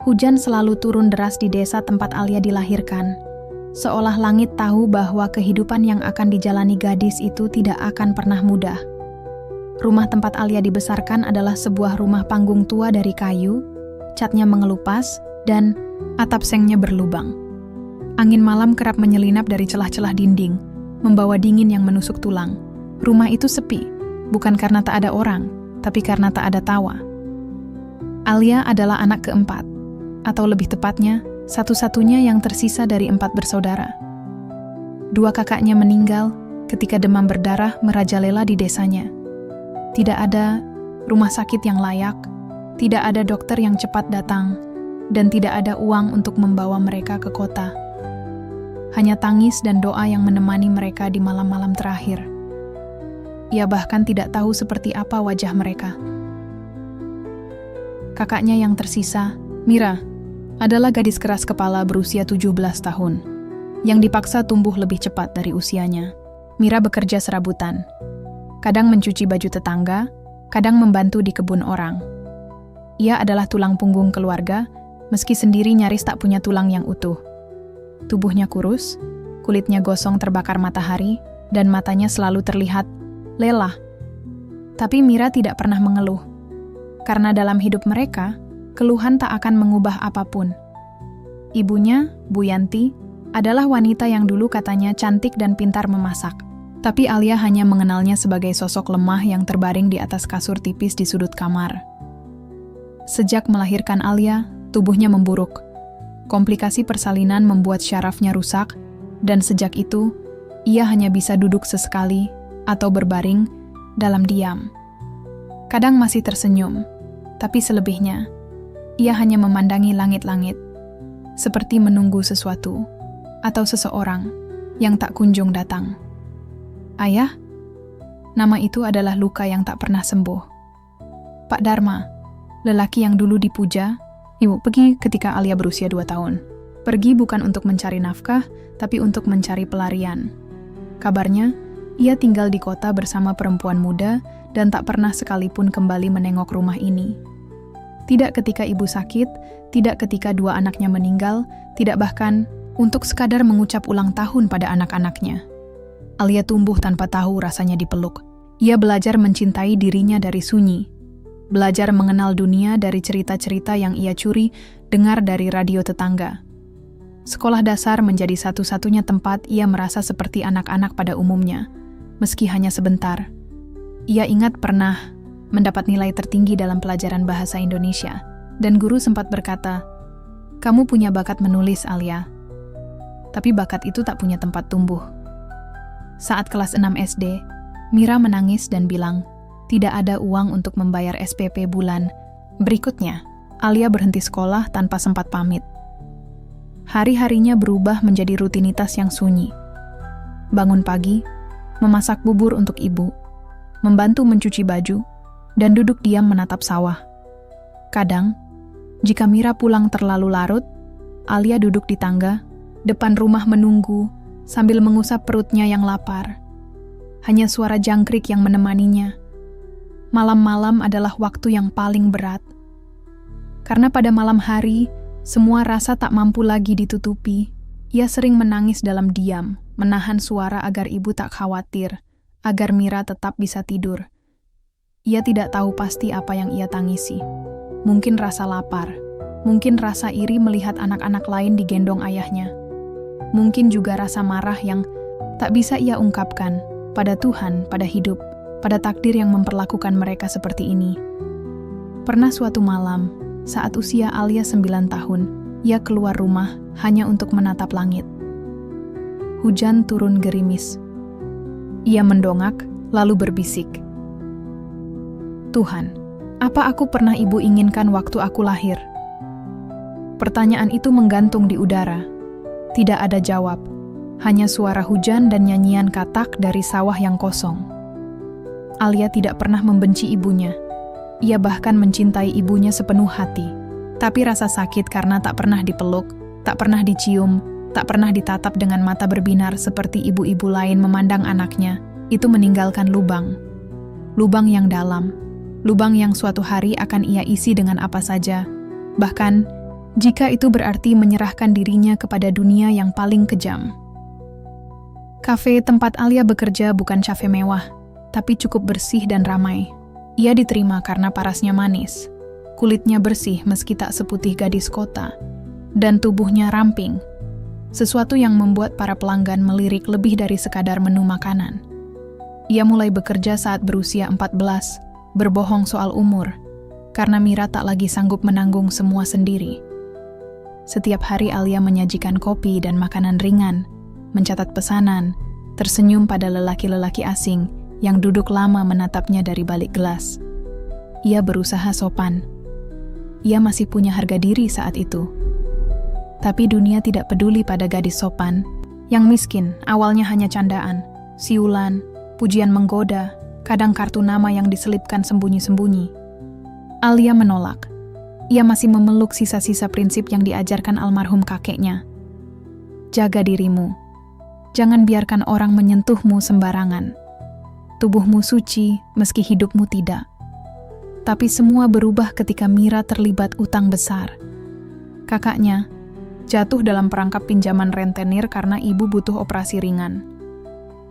Hujan selalu turun deras di desa tempat Alia dilahirkan, seolah langit tahu bahwa kehidupan yang akan dijalani gadis itu tidak akan pernah mudah. Rumah tempat Alia dibesarkan adalah sebuah rumah panggung tua dari kayu, catnya mengelupas, dan atap sengnya berlubang. Angin malam kerap menyelinap dari celah-celah dinding, membawa dingin yang menusuk tulang. Rumah itu sepi, bukan karena tak ada orang, tapi karena tak ada tawa. Alia adalah anak keempat, atau lebih tepatnya, satu-satunya yang tersisa dari 4 bersaudara. 2 kakaknya meninggal ketika demam berdarah merajalela di desanya. Tidak ada rumah sakit yang layak, tidak ada dokter yang cepat datang, dan tidak ada uang untuk membawa mereka ke kota. Hanya tangis dan doa yang menemani mereka di malam-malam terakhir. Ia bahkan tidak tahu seperti apa wajah mereka. Kakaknya yang tersisa, Mira, adalah gadis keras kepala berusia 17 tahun, yang dipaksa tumbuh lebih cepat dari usianya. Mira bekerja serabutan. Kadang mencuci baju tetangga, kadang membantu di kebun orang. Ia adalah tulang punggung keluarga, meski sendiri nyaris tak punya tulang yang utuh. Tubuhnya kurus, kulitnya gosong terbakar matahari, dan matanya selalu terlihat lelah. Tapi Mira tidak pernah mengeluh, karena dalam hidup mereka, keluhan tak akan mengubah apapun. Ibunya, Bu Yanti, adalah wanita yang dulu katanya cantik dan pintar memasak. Tapi Alia hanya mengenalnya sebagai sosok lemah yang terbaring di atas kasur tipis di sudut kamar. Sejak melahirkan Alia, tubuhnya memburuk. Komplikasi persalinan membuat syarafnya rusak, dan sejak itu, ia hanya bisa duduk sesekali atau berbaring dalam diam. Kadang masih tersenyum, tapi selebihnya, ia hanya memandangi langit-langit, seperti menunggu sesuatu atau seseorang yang tak kunjung datang. Ayah, nama itu adalah luka yang tak pernah sembuh. Pak Dharma, lelaki yang dulu dipuja, ibu pergi ketika Alia berusia 2 tahun. Pergi bukan untuk mencari nafkah, tapi untuk mencari pelarian. Kabarnya, ia tinggal di kota bersama perempuan muda dan tak pernah sekalipun kembali menengok rumah ini. Tidak ketika ibu sakit, tidak ketika 2 anaknya meninggal, tidak bahkan untuk sekadar mengucap ulang tahun pada anak-anaknya. Alia tumbuh tanpa tahu rasanya dipeluk. Ia belajar mencintai dirinya dari sunyi. Belajar mengenal dunia dari cerita-cerita yang ia curi dengar dari radio tetangga. Sekolah dasar menjadi satu-satunya tempat ia merasa seperti anak-anak pada umumnya, meski hanya sebentar. Ia ingat pernah mendapat nilai tertinggi dalam pelajaran bahasa Indonesia, dan guru sempat berkata, "Kamu punya bakat menulis, Alia." Tapi bakat itu tak punya tempat tumbuh. Saat kelas 6 SD, Mira menangis dan bilang, tidak ada uang untuk membayar SPP bulan. Berikutnya, Alia berhenti sekolah tanpa sempat pamit. Hari-harinya berubah menjadi rutinitas yang sunyi. Bangun pagi, memasak bubur untuk ibu, membantu mencuci baju, dan duduk diam menatap sawah. Kadang, jika Mira pulang terlalu larut, Alia duduk di tangga, depan rumah menunggu, sambil mengusap perutnya yang lapar. Hanya suara jangkrik yang menemaninya. Malam-malam adalah waktu yang paling berat. Karena pada malam hari, semua rasa tak mampu lagi ditutupi. Ia sering menangis dalam diam, menahan suara agar ibu tak khawatir, agar Mira tetap bisa tidur. Ia tidak tahu pasti apa yang ia tangisi. Mungkin rasa lapar, mungkin rasa iri melihat anak-anak lain digendong ayahnya. Mungkin juga rasa marah yang tak bisa ia ungkapkan pada Tuhan, pada hidup, pada takdir yang memperlakukan mereka seperti ini. Pernah suatu malam, saat usia Alia 9 tahun, ia keluar rumah hanya untuk menatap langit. Hujan turun gerimis. Ia mendongak, lalu berbisik, "Tuhan, apa aku pernah ibu inginkan waktu aku lahir?" Pertanyaan itu menggantung di udara. Tidak ada jawab, hanya suara hujan dan nyanyian katak dari sawah yang kosong. Alia tidak pernah membenci ibunya. Ia bahkan mencintai ibunya sepenuh hati. Tapi rasa sakit karena tak pernah dipeluk, tak pernah dicium, tak pernah ditatap dengan mata berbinar seperti ibu-ibu lain memandang anaknya, itu meninggalkan lubang. Lubang yang dalam, lubang yang suatu hari akan ia isi dengan apa saja. Bahkan, jika itu berarti menyerahkan dirinya kepada dunia yang paling kejam. Kafe tempat Alia bekerja bukan kafe mewah, tapi cukup bersih dan ramai. Ia diterima karena parasnya manis, kulitnya bersih meski tak seputih gadis kota, dan tubuhnya ramping. Sesuatu yang membuat para pelanggan melirik lebih dari sekadar menu makanan. Ia mulai bekerja saat berusia 14, berbohong soal umur, karena Mira tak lagi sanggup menanggung semua sendiri. Setiap hari Alia menyajikan kopi dan makanan ringan, mencatat pesanan, tersenyum pada lelaki-lelaki asing yang duduk lama menatapnya dari balik gelas. Ia berusaha sopan. Ia masih punya harga diri saat itu. Tapi dunia tidak peduli pada gadis sopan, yang miskin awalnya hanya candaan, siulan, pujian menggoda, kadang kartu nama yang diselipkan sembunyi-sembunyi. Alia menolak. Ia masih memeluk sisa-sisa prinsip yang diajarkan almarhum kakeknya. Jaga dirimu. Jangan biarkan orang menyentuhmu sembarangan. Tubuhmu suci meski hidupmu tidak. Tapi semua berubah ketika Mira terlibat utang besar. Kakaknya jatuh dalam perangkap pinjaman rentenir karena ibu butuh operasi ringan.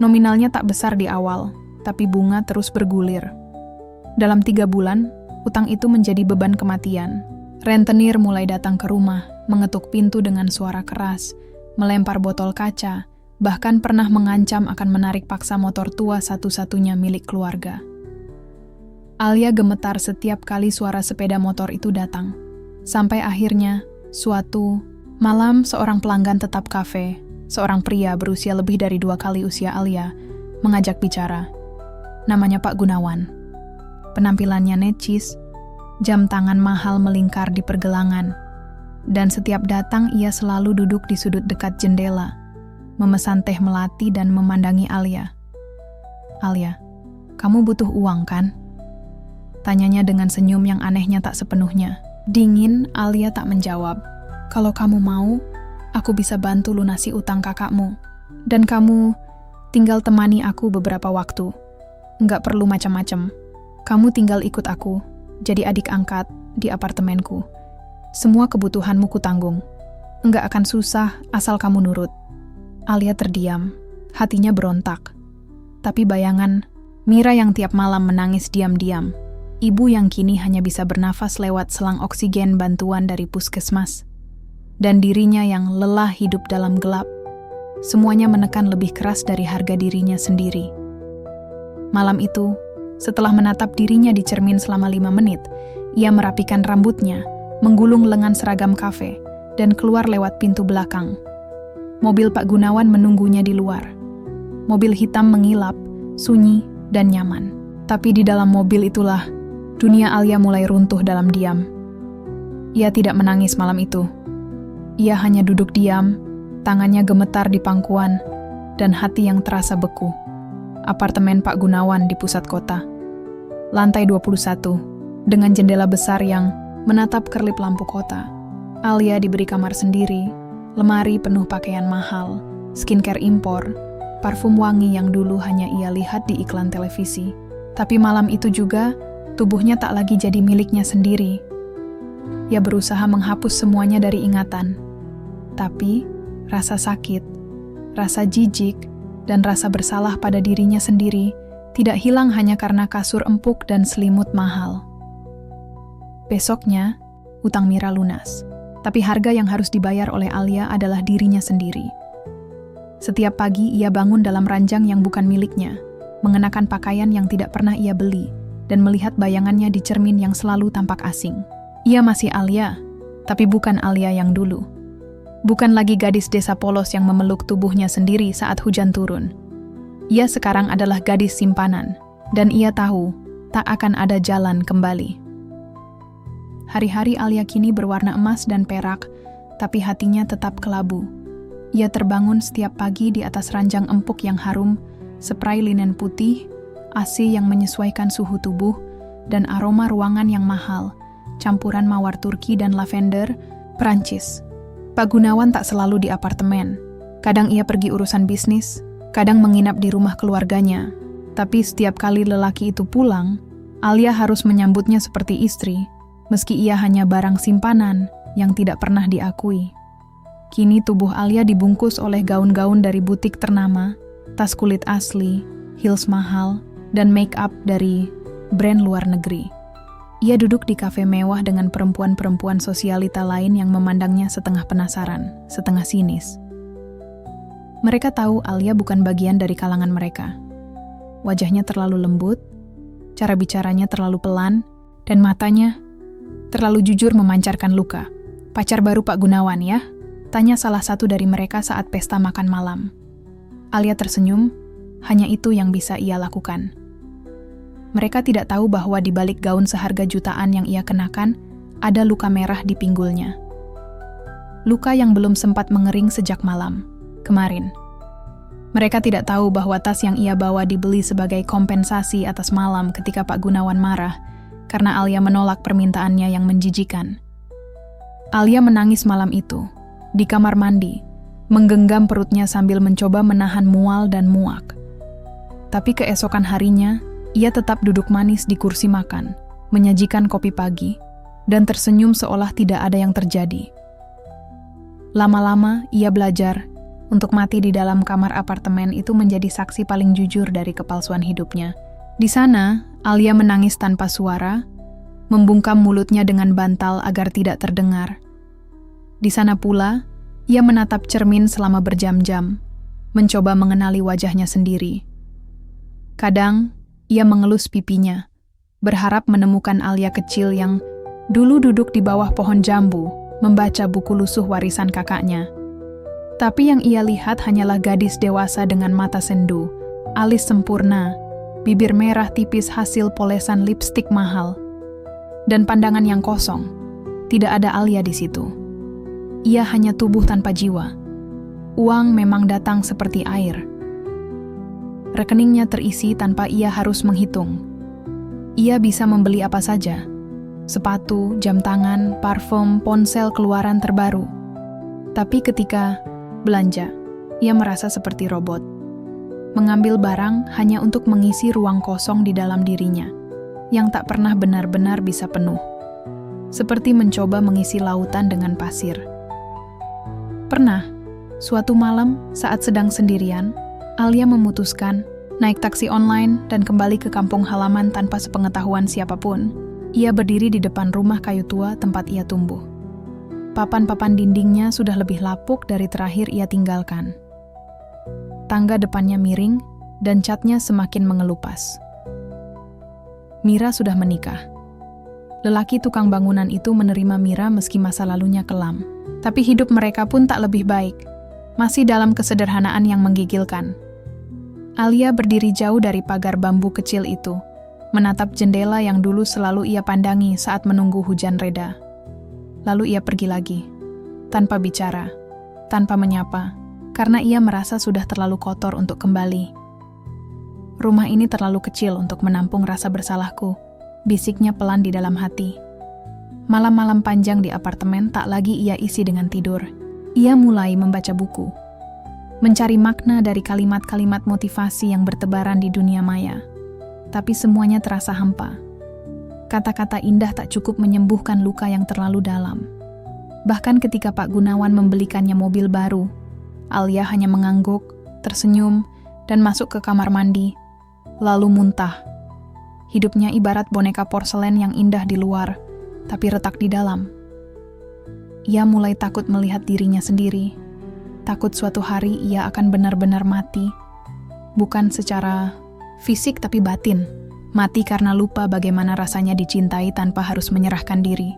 Nominalnya tak besar di awal, tapi bunga terus bergulir. Dalam 3 bulan, utang itu menjadi beban kematian. Rentenir mulai datang ke rumah, mengetuk pintu dengan suara keras, melempar botol kaca, bahkan pernah mengancam akan menarik paksa motor tua satu-satunya milik keluarga. Alia gemetar setiap kali suara sepeda motor itu datang. Sampai akhirnya, suatu malam seorang pelanggan tetap kafe, seorang pria berusia lebih dari 2 kali usia Alia, mengajak bicara. Namanya Pak Gunawan. Penampilannya necis, jam tangan mahal melingkar di pergelangan, dan setiap datang ia selalu duduk di sudut dekat jendela, memesan teh melati dan memandangi Alia. "Alia, kamu butuh uang kan?" Tanyanya dengan senyum yang anehnya tak sepenuhnya. Dingin, Alia tak menjawab. "Kalau kamu mau, aku bisa bantu lunasi utang kakakmu. Dan kamu tinggal temani aku beberapa waktu. Nggak perlu macam-macam. Kamu tinggal ikut aku, jadi adik angkat di apartemenku. Semua kebutuhanmu kutanggung. Nggak akan susah asal kamu nurut." Alia terdiam, hatinya berontak. Tapi bayangan Mira yang tiap malam menangis diam-diam, ibu yang kini hanya bisa bernafas lewat selang oksigen bantuan dari puskesmas, dan dirinya yang lelah hidup dalam gelap, semuanya menekan lebih keras dari harga dirinya sendiri. Malam itu, setelah menatap dirinya di cermin selama 5 menit, ia merapikan rambutnya, menggulung lengan seragam kafe, dan keluar lewat pintu belakang. Mobil Pak Gunawan menunggunya di luar. Mobil hitam mengilap, sunyi, dan nyaman. Tapi di dalam mobil itulah, dunia Alia mulai runtuh dalam diam. Ia tidak menangis malam itu. Ia hanya duduk diam, tangannya gemetar di pangkuan, dan hati yang terasa beku. Apartemen Pak Gunawan di pusat kota. Lantai 21, dengan jendela besar yang menatap kerlip lampu kota. Alia diberi kamar sendiri, lemari penuh pakaian mahal, skincare impor, parfum wangi yang dulu hanya ia lihat di iklan televisi. Tapi malam itu juga, tubuhnya tak lagi jadi miliknya sendiri. Ia berusaha menghapus semuanya dari ingatan. Tapi, rasa sakit, rasa jijik, dan rasa bersalah pada dirinya sendiri tidak hilang hanya karena kasur empuk dan selimut mahal. Besoknya, utang Mira lunas. Tapi harga yang harus dibayar oleh Alia adalah dirinya sendiri. Setiap pagi ia bangun dalam ranjang yang bukan miliknya, mengenakan pakaian yang tidak pernah ia beli, dan melihat bayangannya di cermin yang selalu tampak asing. Ia masih Alia, tapi bukan Alia yang dulu. Bukan lagi gadis desa polos yang memeluk tubuhnya sendiri saat hujan turun. Ia sekarang adalah gadis simpanan, dan ia tahu tak akan ada jalan kembali. Hari-hari Alia kini berwarna emas dan perak, tapi hatinya tetap kelabu. Ia terbangun setiap pagi di atas ranjang empuk yang harum, spray linen putih, AC yang menyesuaikan suhu tubuh, dan aroma ruangan yang mahal, campuran mawar Turki dan lavender, Prancis. Pak Gunawan tak selalu di apartemen. Kadang ia pergi urusan bisnis, kadang menginap di rumah keluarganya. Tapi setiap kali lelaki itu pulang, Alia harus menyambutnya seperti istri, meski ia hanya barang simpanan yang tidak pernah diakui. Kini tubuh Alia dibungkus oleh gaun-gaun dari butik ternama, tas kulit asli, heels mahal, dan make up dari brand luar negeri. Ia duduk di kafe mewah dengan perempuan-perempuan sosialita lain yang memandangnya setengah penasaran, setengah sinis. Mereka tahu Alia bukan bagian dari kalangan mereka. Wajahnya terlalu lembut, cara bicaranya terlalu pelan, dan matanya terlalu jujur memancarkan luka. "Pacar baru Pak Gunawan ya?" tanya salah satu dari mereka saat pesta makan malam. Alia tersenyum, hanya itu yang bisa ia lakukan. Mereka tidak tahu bahwa di balik gaun seharga jutaan yang ia kenakan, ada luka merah di pinggulnya. Luka yang belum sempat mengering sejak malam kemarin. Mereka tidak tahu bahwa tas yang ia bawa dibeli sebagai kompensasi atas malam ketika Pak Gunawan marah karena Alia menolak permintaannya yang menjijikan. Alia menangis malam itu, di kamar mandi, menggenggam perutnya sambil mencoba menahan mual dan muak. Tapi keesokan harinya, ia tetap duduk manis di kursi makan, menyajikan kopi pagi, dan tersenyum seolah tidak ada yang terjadi. Lama-lama, ia belajar untuk mati di dalam kamar apartemen itu menjadi saksi paling jujur dari kepalsuan hidupnya. Di sana, Alia menangis tanpa suara, membungkam mulutnya dengan bantal agar tidak terdengar. Di sana pula, ia menatap cermin selama berjam-jam, mencoba mengenali wajahnya sendiri. Kadang, ia mengelus pipinya, berharap menemukan Alia kecil yang dulu duduk di bawah pohon jambu, membaca buku lusuh warisan kakaknya. Tapi yang ia lihat hanyalah gadis dewasa dengan mata sendu, alis sempurna, bibir merah tipis hasil polesan lipstik mahal, dan pandangan yang kosong. Tidak ada Alia di situ. Ia hanya tubuh tanpa jiwa. Uang memang datang seperti air. Rekeningnya terisi tanpa ia harus menghitung. Ia bisa membeli apa saja. Sepatu, jam tangan, parfum, ponsel keluaran terbaru. Tapi ketika belanja, ia merasa seperti robot. Mengambil barang hanya untuk mengisi ruang kosong di dalam dirinya, yang tak pernah benar-benar bisa penuh. Seperti mencoba mengisi lautan dengan pasir. Pernah, suatu malam saat sedang sendirian, Alia memutuskan naik taksi online dan kembali ke kampung halaman tanpa sepengetahuan siapapun. Ia berdiri di depan rumah kayu tua tempat ia tumbuh. Papan-papan dindingnya sudah lebih lapuk dari terakhir ia tinggalkan. Tangga depannya miring dan catnya semakin mengelupas. Mira sudah menikah. Lelaki tukang bangunan itu menerima Mira meski masa lalunya kelam. Tapi hidup mereka pun tak lebih baik. Masih dalam kesederhanaan yang menggigilkan. Alia berdiri jauh dari pagar bambu kecil itu, menatap jendela yang dulu selalu ia pandangi saat menunggu hujan reda. Lalu ia pergi lagi, tanpa bicara, tanpa menyapa, karena ia merasa sudah terlalu kotor untuk kembali. "Rumah ini terlalu kecil untuk menampung rasa bersalahku," bisiknya pelan di dalam hati. Malam-malam panjang di apartemen tak lagi ia isi dengan tidur. Ia mulai membaca buku, mencari makna dari kalimat-kalimat motivasi yang bertebaran di dunia maya. Tapi semuanya terasa hampa. Kata-kata indah tak cukup menyembuhkan luka yang terlalu dalam. Bahkan ketika Pak Gunawan membelikannya mobil baru, Alia hanya mengangguk, tersenyum, dan masuk ke kamar mandi, lalu muntah. Hidupnya ibarat boneka porselen yang indah di luar, tapi retak di dalam. Ia mulai takut melihat dirinya sendiri. Takut suatu hari ia akan benar-benar mati. Bukan secara fisik tapi batin. Mati karena lupa bagaimana rasanya dicintai tanpa harus menyerahkan diri.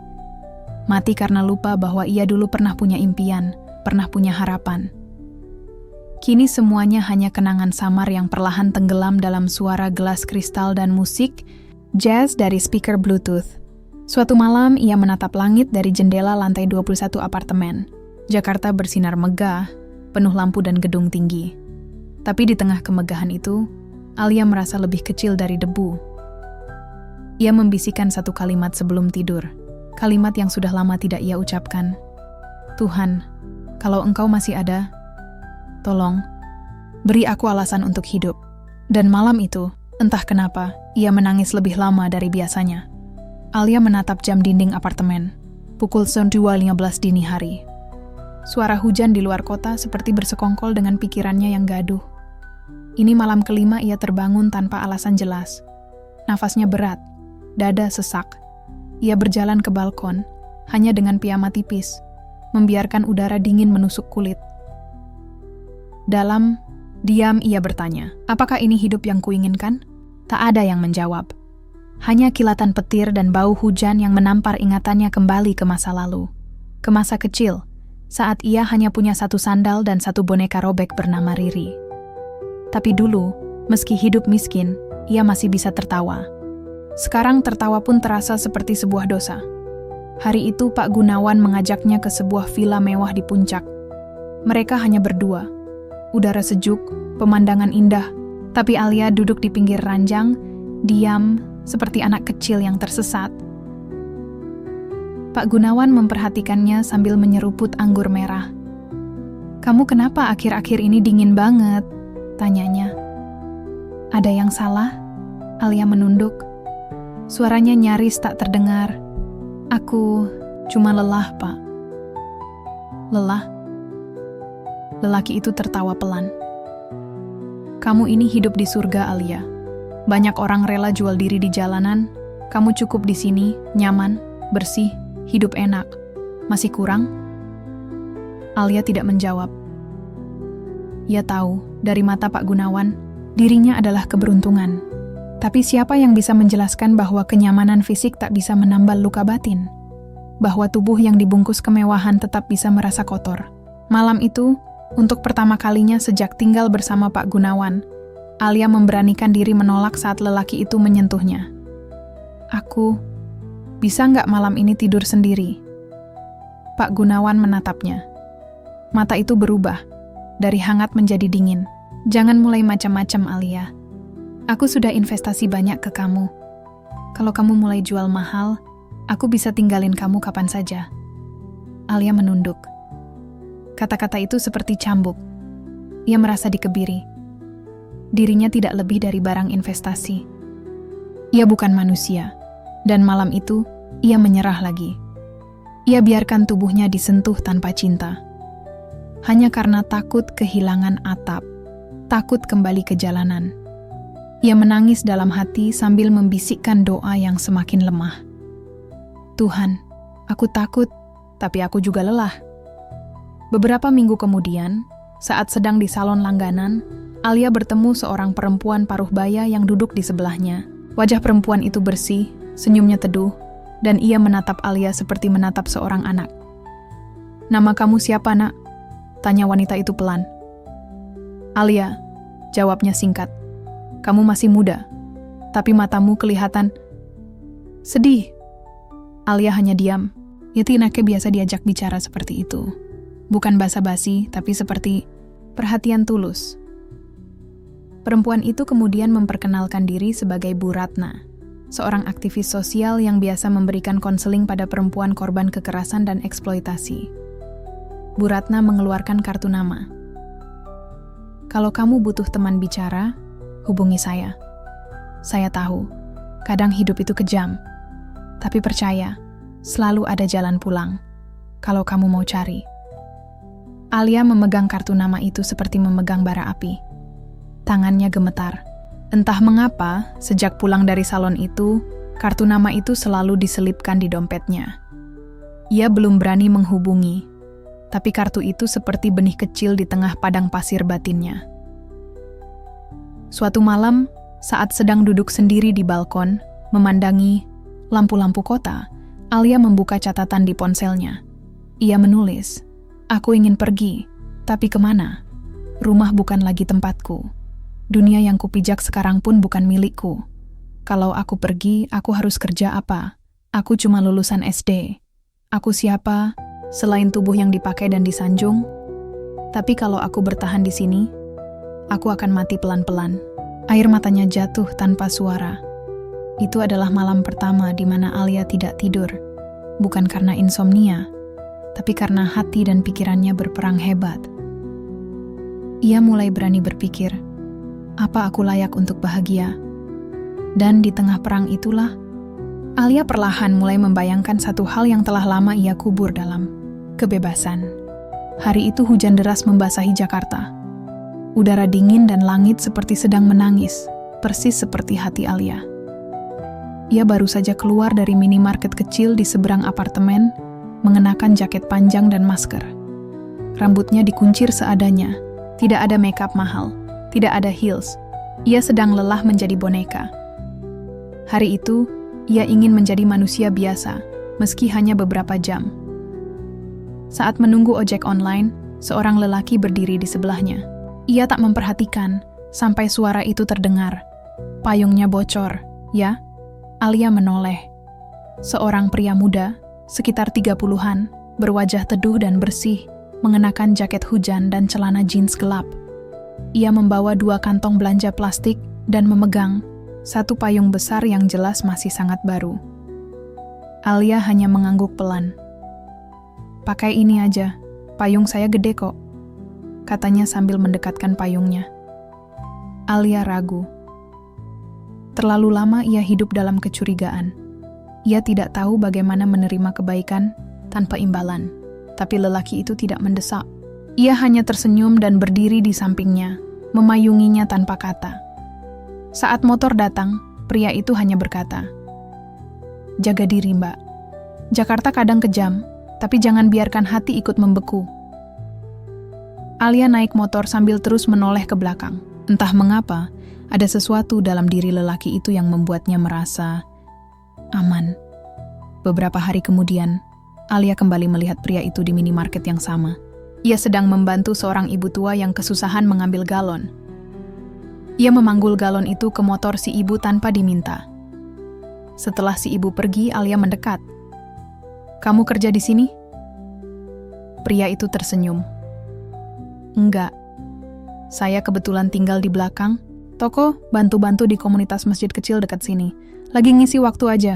Mati karena lupa bahwa ia dulu pernah punya impian, pernah punya harapan. Kini semuanya hanya kenangan samar yang perlahan tenggelam dalam suara gelas kristal dan musik jazz dari speaker Bluetooth. Suatu malam ia menatap langit dari jendela lantai 21 apartemen. Jakarta bersinar megah, penuh lampu dan gedung tinggi. Tapi di tengah kemegahan itu, Alia merasa lebih kecil dari debu. Ia membisikkan satu kalimat sebelum tidur, kalimat yang sudah lama tidak ia ucapkan. "Tuhan, kalau Engkau masih ada, tolong, beri aku alasan untuk hidup." Dan malam itu, entah kenapa, ia menangis lebih lama dari biasanya. Alia menatap jam dinding apartemen. Pukul 2.15 dini hari. Suara hujan di luar kota seperti bersekongkol dengan pikirannya yang gaduh. Ini malam kelima ia terbangun tanpa alasan jelas. Nafasnya berat, dada sesak. Ia berjalan ke balkon, hanya dengan piyama tipis, membiarkan udara dingin menusuk kulit. Dalam diam ia bertanya, apakah ini hidup yang kuinginkan? Tak ada yang menjawab. Hanya kilatan petir dan bau hujan yang menampar ingatannya kembali ke masa lalu. Ke masa kecil, saat ia hanya punya satu sandal dan satu boneka robek bernama Riri. Tapi dulu, meski hidup miskin, ia masih bisa tertawa. Sekarang tertawa pun terasa seperti sebuah dosa. Hari itu Pak Gunawan mengajaknya ke sebuah villa mewah di puncak. Mereka hanya berdua. Udara sejuk, pemandangan indah, tapi Alia duduk di pinggir ranjang, diam seperti anak kecil yang tersesat. Pak Gunawan memperhatikannya sambil menyeruput anggur merah. "Kamu kenapa akhir-akhir ini dingin banget?" tanyanya. "Ada yang salah?" Alia menunduk. Suaranya nyaris tak terdengar. "Aku cuma lelah, Pak." "Lelah?" Lelaki itu tertawa pelan. "Kamu ini hidup di surga, Alia. Banyak orang rela jual diri di jalanan. Kamu cukup di sini, nyaman, bersih, hidup enak. Masih kurang?" Alia tidak menjawab. Ia tahu, dari mata Pak Gunawan, dirinya adalah keberuntungan. Tapi siapa yang bisa menjelaskan bahwa kenyamanan fisik tak bisa menambal luka batin? Bahwa tubuh yang dibungkus kemewahan tetap bisa merasa kotor? Malam itu, untuk pertama kalinya sejak tinggal bersama Pak Gunawan, Alia memberanikan diri menolak saat lelaki itu menyentuhnya. "Aku, bisa nggak malam ini tidur sendiri?" Pak Gunawan menatapnya. Mata itu berubah, dari hangat menjadi dingin. "Jangan mulai macam-macam, Alia. Aku sudah investasi banyak ke kamu. Kalau kamu mulai jual mahal, aku bisa tinggalin kamu kapan saja." Alia menunduk. Kata-kata itu seperti cambuk. Ia merasa dikebiri. Dirinya tidak lebih dari barang investasi. Ia bukan manusia, dan malam itu ia menyerah lagi. Ia biarkan tubuhnya disentuh tanpa cinta. Hanya karena takut kehilangan atap, takut kembali ke jalanan. Ia menangis dalam hati sambil membisikkan doa yang semakin lemah. "Tuhan, aku takut, tapi aku juga lelah." Beberapa minggu kemudian, saat sedang di salon langganan, Alia bertemu seorang perempuan paruh baya yang duduk di sebelahnya. Wajah perempuan itu bersih, senyumnya teduh, dan ia menatap Alia seperti menatap seorang anak. "Nama kamu siapa, Nak?" tanya wanita itu pelan. "Alia," jawabnya singkat. "Kamu masih muda, tapi matamu kelihatan sedih." Alia hanya diam. Tineke biasa diajak bicara seperti itu. Bukan basa-basi, tapi seperti perhatian tulus. Perempuan itu kemudian memperkenalkan diri sebagai Bu Ratna, seorang aktivis sosial yang biasa memberikan konseling pada perempuan korban kekerasan dan eksploitasi. Bu Ratna mengeluarkan kartu nama. "Kalau kamu butuh teman bicara, hubungi saya. Saya tahu, kadang hidup itu kejam. Tapi percaya, selalu ada jalan pulang, kalau kamu mau cari." Alia memegang kartu nama itu seperti memegang bara api. Tangannya gemetar. Entah mengapa, sejak pulang dari salon itu, kartu nama itu selalu diselipkan di dompetnya. Ia belum berani menghubungi, tapi kartu itu seperti benih kecil di tengah padang pasir batinnya. Suatu malam, saat sedang duduk sendiri di balkon, memandangi lampu-lampu kota, Alia membuka catatan di ponselnya. Ia menulis, "Aku ingin pergi, tapi kemana? Rumah bukan lagi tempatku. Dunia yang kupijak sekarang pun bukan milikku. Kalau aku pergi, aku harus kerja apa? Aku cuma lulusan SD. Aku siapa? Selain tubuh yang dipakai dan disanjung? Tapi kalau aku bertahan di sini, aku akan mati pelan-pelan." Air matanya jatuh tanpa suara. Itu adalah malam pertama di mana Alia tidak tidur. Bukan karena insomnia, tapi karena hati dan pikirannya berperang hebat. Ia mulai berani berpikir, apa aku layak untuk bahagia? Dan di tengah perang itulah, Alia perlahan mulai membayangkan satu hal yang telah lama ia kubur dalam kebebasan. Hari itu hujan deras membasahi Jakarta. Udara dingin dan langit seperti sedang menangis, persis seperti hati Alia. Ia baru saja keluar dari minimarket kecil di seberang apartemen, mengenakan jaket panjang dan masker. Rambutnya dikuncir seadanya, tidak ada makeup mahal, tidak ada heels. Ia sedang lelah menjadi boneka. Hari itu, ia ingin menjadi manusia biasa, meski hanya beberapa jam. Saat menunggu ojek online, seorang lelaki berdiri di sebelahnya. Ia tak memperhatikan, sampai suara itu terdengar. Payungnya bocor, ya? Alia menoleh. Seorang pria muda, sekitar 30-an, berwajah teduh dan bersih, mengenakan jaket hujan dan celana jeans gelap. Ia membawa 2 kantong belanja plastik dan memegang satu payung besar yang jelas masih sangat baru. Alia hanya mengangguk pelan. "Pakai ini aja, payung saya gede kok," katanya sambil mendekatkan payungnya. Alia ragu. Terlalu lama ia hidup dalam kecurigaan. Ia tidak tahu bagaimana menerima kebaikan tanpa imbalan. Tapi lelaki itu tidak mendesak. Ia hanya tersenyum dan berdiri di sampingnya, memayunginya tanpa kata. Saat motor datang, pria itu hanya berkata, "Jaga diri, Mbak. Jakarta kadang kejam, tapi jangan biarkan hati ikut membeku." Alia naik motor sambil terus menoleh ke belakang. Entah mengapa, ada sesuatu dalam diri lelaki itu yang membuatnya merasa aman. Beberapa hari kemudian, Alia kembali melihat pria itu di minimarket yang sama. Ia sedang membantu seorang ibu tua yang kesusahan mengambil galon. Ia memanggul galon itu ke motor si ibu tanpa diminta. Setelah si ibu pergi, Alia mendekat. "Kamu kerja di sini?" Pria itu tersenyum. "Enggak. Saya kebetulan tinggal di belakang toko, bantu-bantu di komunitas masjid kecil dekat sini. Lagi ngisi waktu aja."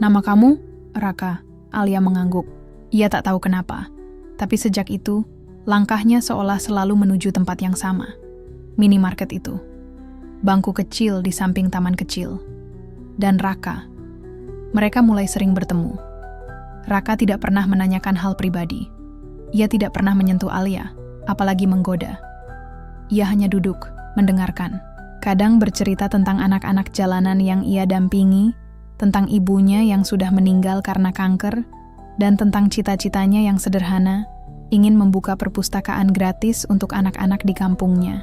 "Nama kamu?" "Raka." Alia mengangguk. Ia tak tahu kenapa, tapi sejak itu, langkahnya seolah selalu menuju tempat yang sama. Minimarket itu. Bangku kecil di samping taman kecil. Dan Raka. Mereka mulai sering bertemu. Raka tidak pernah menanyakan hal pribadi. Ia tidak pernah menyentuh Alia, apalagi menggoda. Ia hanya duduk, mendengarkan. Kadang bercerita tentang anak-anak jalanan yang ia dampingi, tentang ibunya yang sudah meninggal karena kanker, dan tentang cita-citanya yang sederhana, ingin membuka perpustakaan gratis untuk anak-anak di kampungnya.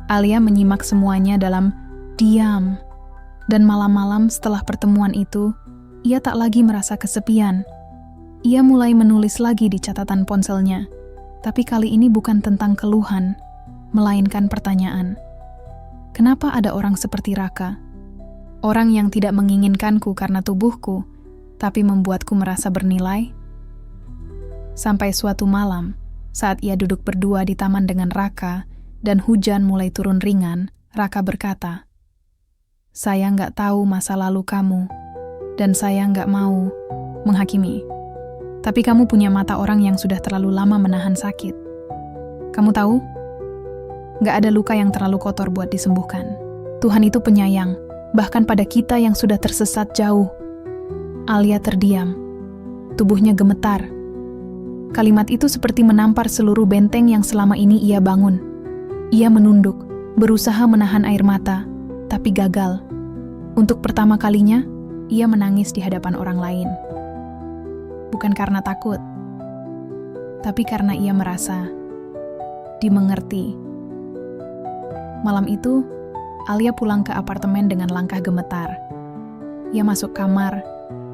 Alia menyimak semuanya dalam diam. Dan malam-malam setelah pertemuan itu, ia tak lagi merasa kesepian. Ia mulai menulis lagi di catatan ponselnya, tapi kali ini bukan tentang keluhan, melainkan pertanyaan. Kenapa ada orang seperti Raka? Orang yang tidak menginginkanku karena tubuhku, tapi membuatku merasa bernilai? Sampai suatu malam, saat ia duduk berdua di taman dengan Raka, dan hujan mulai turun ringan, Raka berkata, "Saya nggak tahu masa lalu kamu, dan saya nggak mau menghakimi. Tapi kamu punya mata orang yang sudah terlalu lama menahan sakit. Kamu tahu? Nggak ada luka yang terlalu kotor buat disembuhkan. Tuhan itu penyayang, bahkan pada kita yang sudah tersesat jauh." Alia terdiam. Tubuhnya gemetar. Kalimat itu seperti menampar seluruh benteng yang selama ini ia bangun. Ia menunduk, berusaha menahan air mata, tapi gagal. Untuk pertama kalinya, ia menangis di hadapan orang lain. Bukan karena takut, tapi karena ia merasa dimengerti. Malam itu, Alia pulang ke apartemen dengan langkah gemetar. Ia masuk kamar,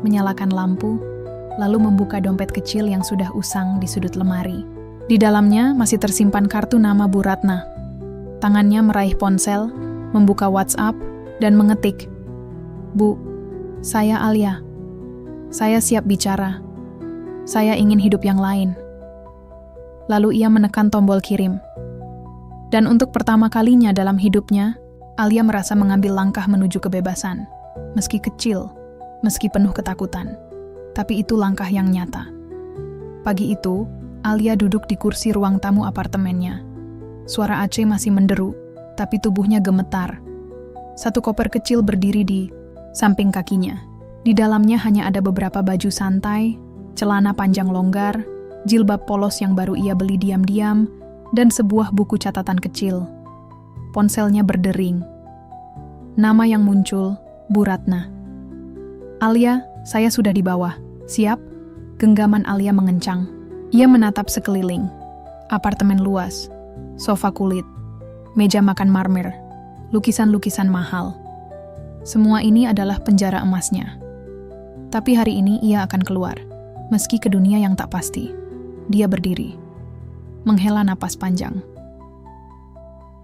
menyalakan lampu, lalu membuka dompet kecil yang sudah usang di sudut lemari. Di dalamnya masih tersimpan kartu nama Bu Ratna. Tangannya meraih ponsel, membuka WhatsApp, dan mengetik, "Bu, saya Alia. Saya siap bicara. Saya ingin hidup yang lain." Lalu ia menekan tombol kirim. Dan untuk pertama kalinya dalam hidupnya, Alia merasa mengambil langkah menuju kebebasan. Meski kecil, meski penuh ketakutan. Tapi itu langkah yang nyata. Pagi itu, Alia duduk di kursi ruang tamu apartemennya. Suara Aceh masih menderu, tapi tubuhnya gemetar. Satu koper kecil berdiri di samping kakinya. Di dalamnya hanya ada beberapa baju santai, celana panjang longgar, jilbab polos yang baru ia beli diam-diam, dan sebuah buku catatan kecil. Ponselnya berdering. Nama yang muncul, Bu Ratna. "Alia, saya sudah di bawah. Siap?" Genggaman Alia mengencang. Ia menatap sekeliling. Apartemen luas, sofa kulit, meja makan marmer, lukisan-lukisan mahal. Semua ini adalah penjara emasnya. Tapi hari ini ia akan keluar, meski ke dunia yang tak pasti. Dia berdiri, menghela napas panjang.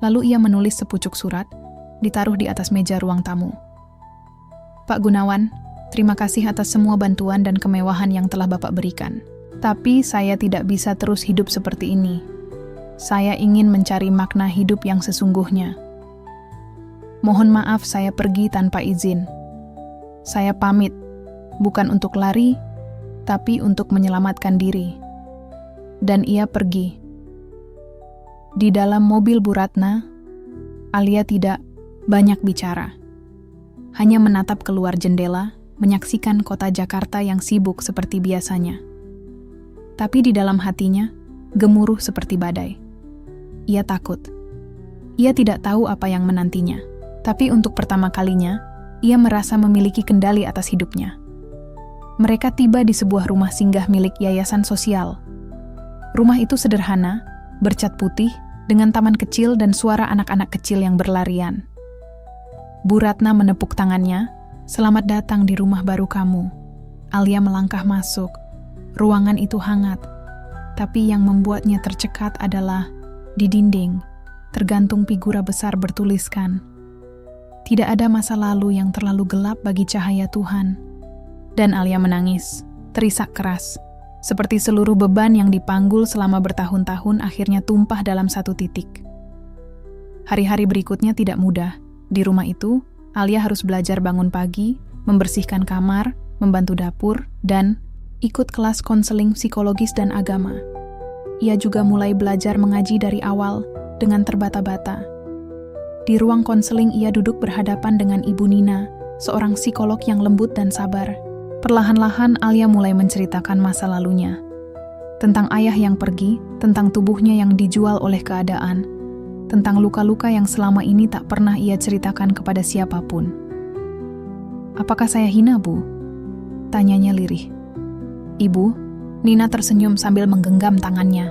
Lalu ia menulis sepucuk surat, ditaruh di atas meja ruang tamu. "Pak Gunawan, terima kasih atas semua bantuan dan kemewahan yang telah Bapak berikan. Tapi saya tidak bisa terus hidup seperti ini. Saya ingin mencari makna hidup yang sesungguhnya. Mohon maaf saya pergi tanpa izin. Saya pamit, bukan untuk lari, tapi untuk menyelamatkan diri." Dan ia pergi. Di dalam mobil Bu Ratna, Alia tidak banyak bicara. Hanya menatap keluar jendela, menyaksikan kota Jakarta yang sibuk seperti biasanya. Tapi di dalam hatinya, gemuruh seperti badai. Ia takut. Ia tidak tahu apa yang menantinya. Tapi untuk pertama kalinya, ia merasa memiliki kendali atas hidupnya. Mereka tiba di sebuah rumah singgah milik yayasan sosial. Rumah itu sederhana, bercat putih, dengan taman kecil dan suara anak-anak kecil yang berlarian. Bu Ratna menepuk tangannya, "Selamat datang di rumah baru kamu." Alia melangkah masuk. Ruangan itu hangat, tapi yang membuatnya tercekat adalah di dinding, tergantung figura besar bertuliskan, "Tidak ada masa lalu yang terlalu gelap bagi cahaya Tuhan." Dan Alia menangis, terisak keras. Seperti seluruh beban yang dipanggul selama bertahun-tahun akhirnya tumpah dalam satu titik. Hari-hari berikutnya tidak mudah. Di rumah itu, Alia harus belajar bangun pagi, membersihkan kamar, membantu dapur, dan ikut kelas konseling psikologis dan agama. Ia juga mulai belajar mengaji dari awal dengan terbata-bata. Di ruang konseling ia duduk berhadapan dengan Ibu Nina, seorang psikolog yang lembut dan sabar. Perlahan-lahan Alia mulai menceritakan masa lalunya. Tentang ayah yang pergi, tentang tubuhnya yang dijual oleh keadaan, tentang luka-luka yang selama ini tak pernah ia ceritakan kepada siapapun. "Apakah saya hina, Bu?" tanyanya lirih. "Ibu," Nina tersenyum sambil menggenggam tangannya.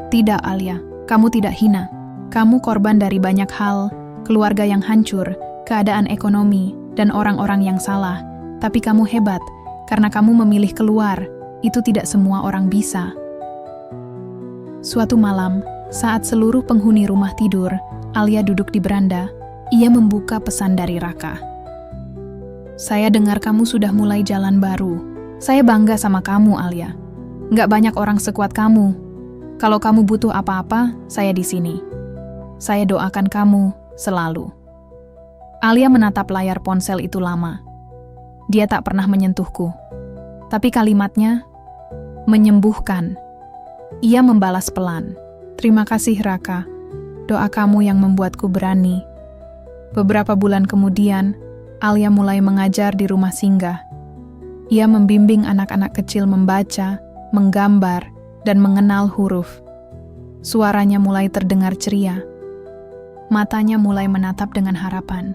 "Tidak, Alia, kamu tidak hina. Kamu korban dari banyak hal, keluarga yang hancur, keadaan ekonomi, dan orang-orang yang salah. Tapi kamu hebat, karena kamu memilih keluar. Itu tidak semua orang bisa." Suatu malam, saat seluruh penghuni rumah tidur, Alia duduk di beranda. Ia membuka pesan dari Raka. "Saya dengar kamu sudah mulai jalan baru. Saya bangga sama kamu, Alia. Nggak banyak orang sekuat kamu. Kalau kamu butuh apa-apa, saya di sini. Saya doakan kamu selalu." Alia menatap layar ponsel itu lama. Dia tak pernah menyentuhku. Tapi kalimatnya menyembuhkan. Ia membalas pelan. "Terima kasih, Raka. Doa kamu yang membuatku berani." Beberapa bulan kemudian, Alia mulai mengajar di rumah singgah. Ia membimbing anak-anak kecil membaca, menggambar, dan mengenal huruf. Suaranya mulai terdengar ceria. Matanya mulai menatap dengan harapan.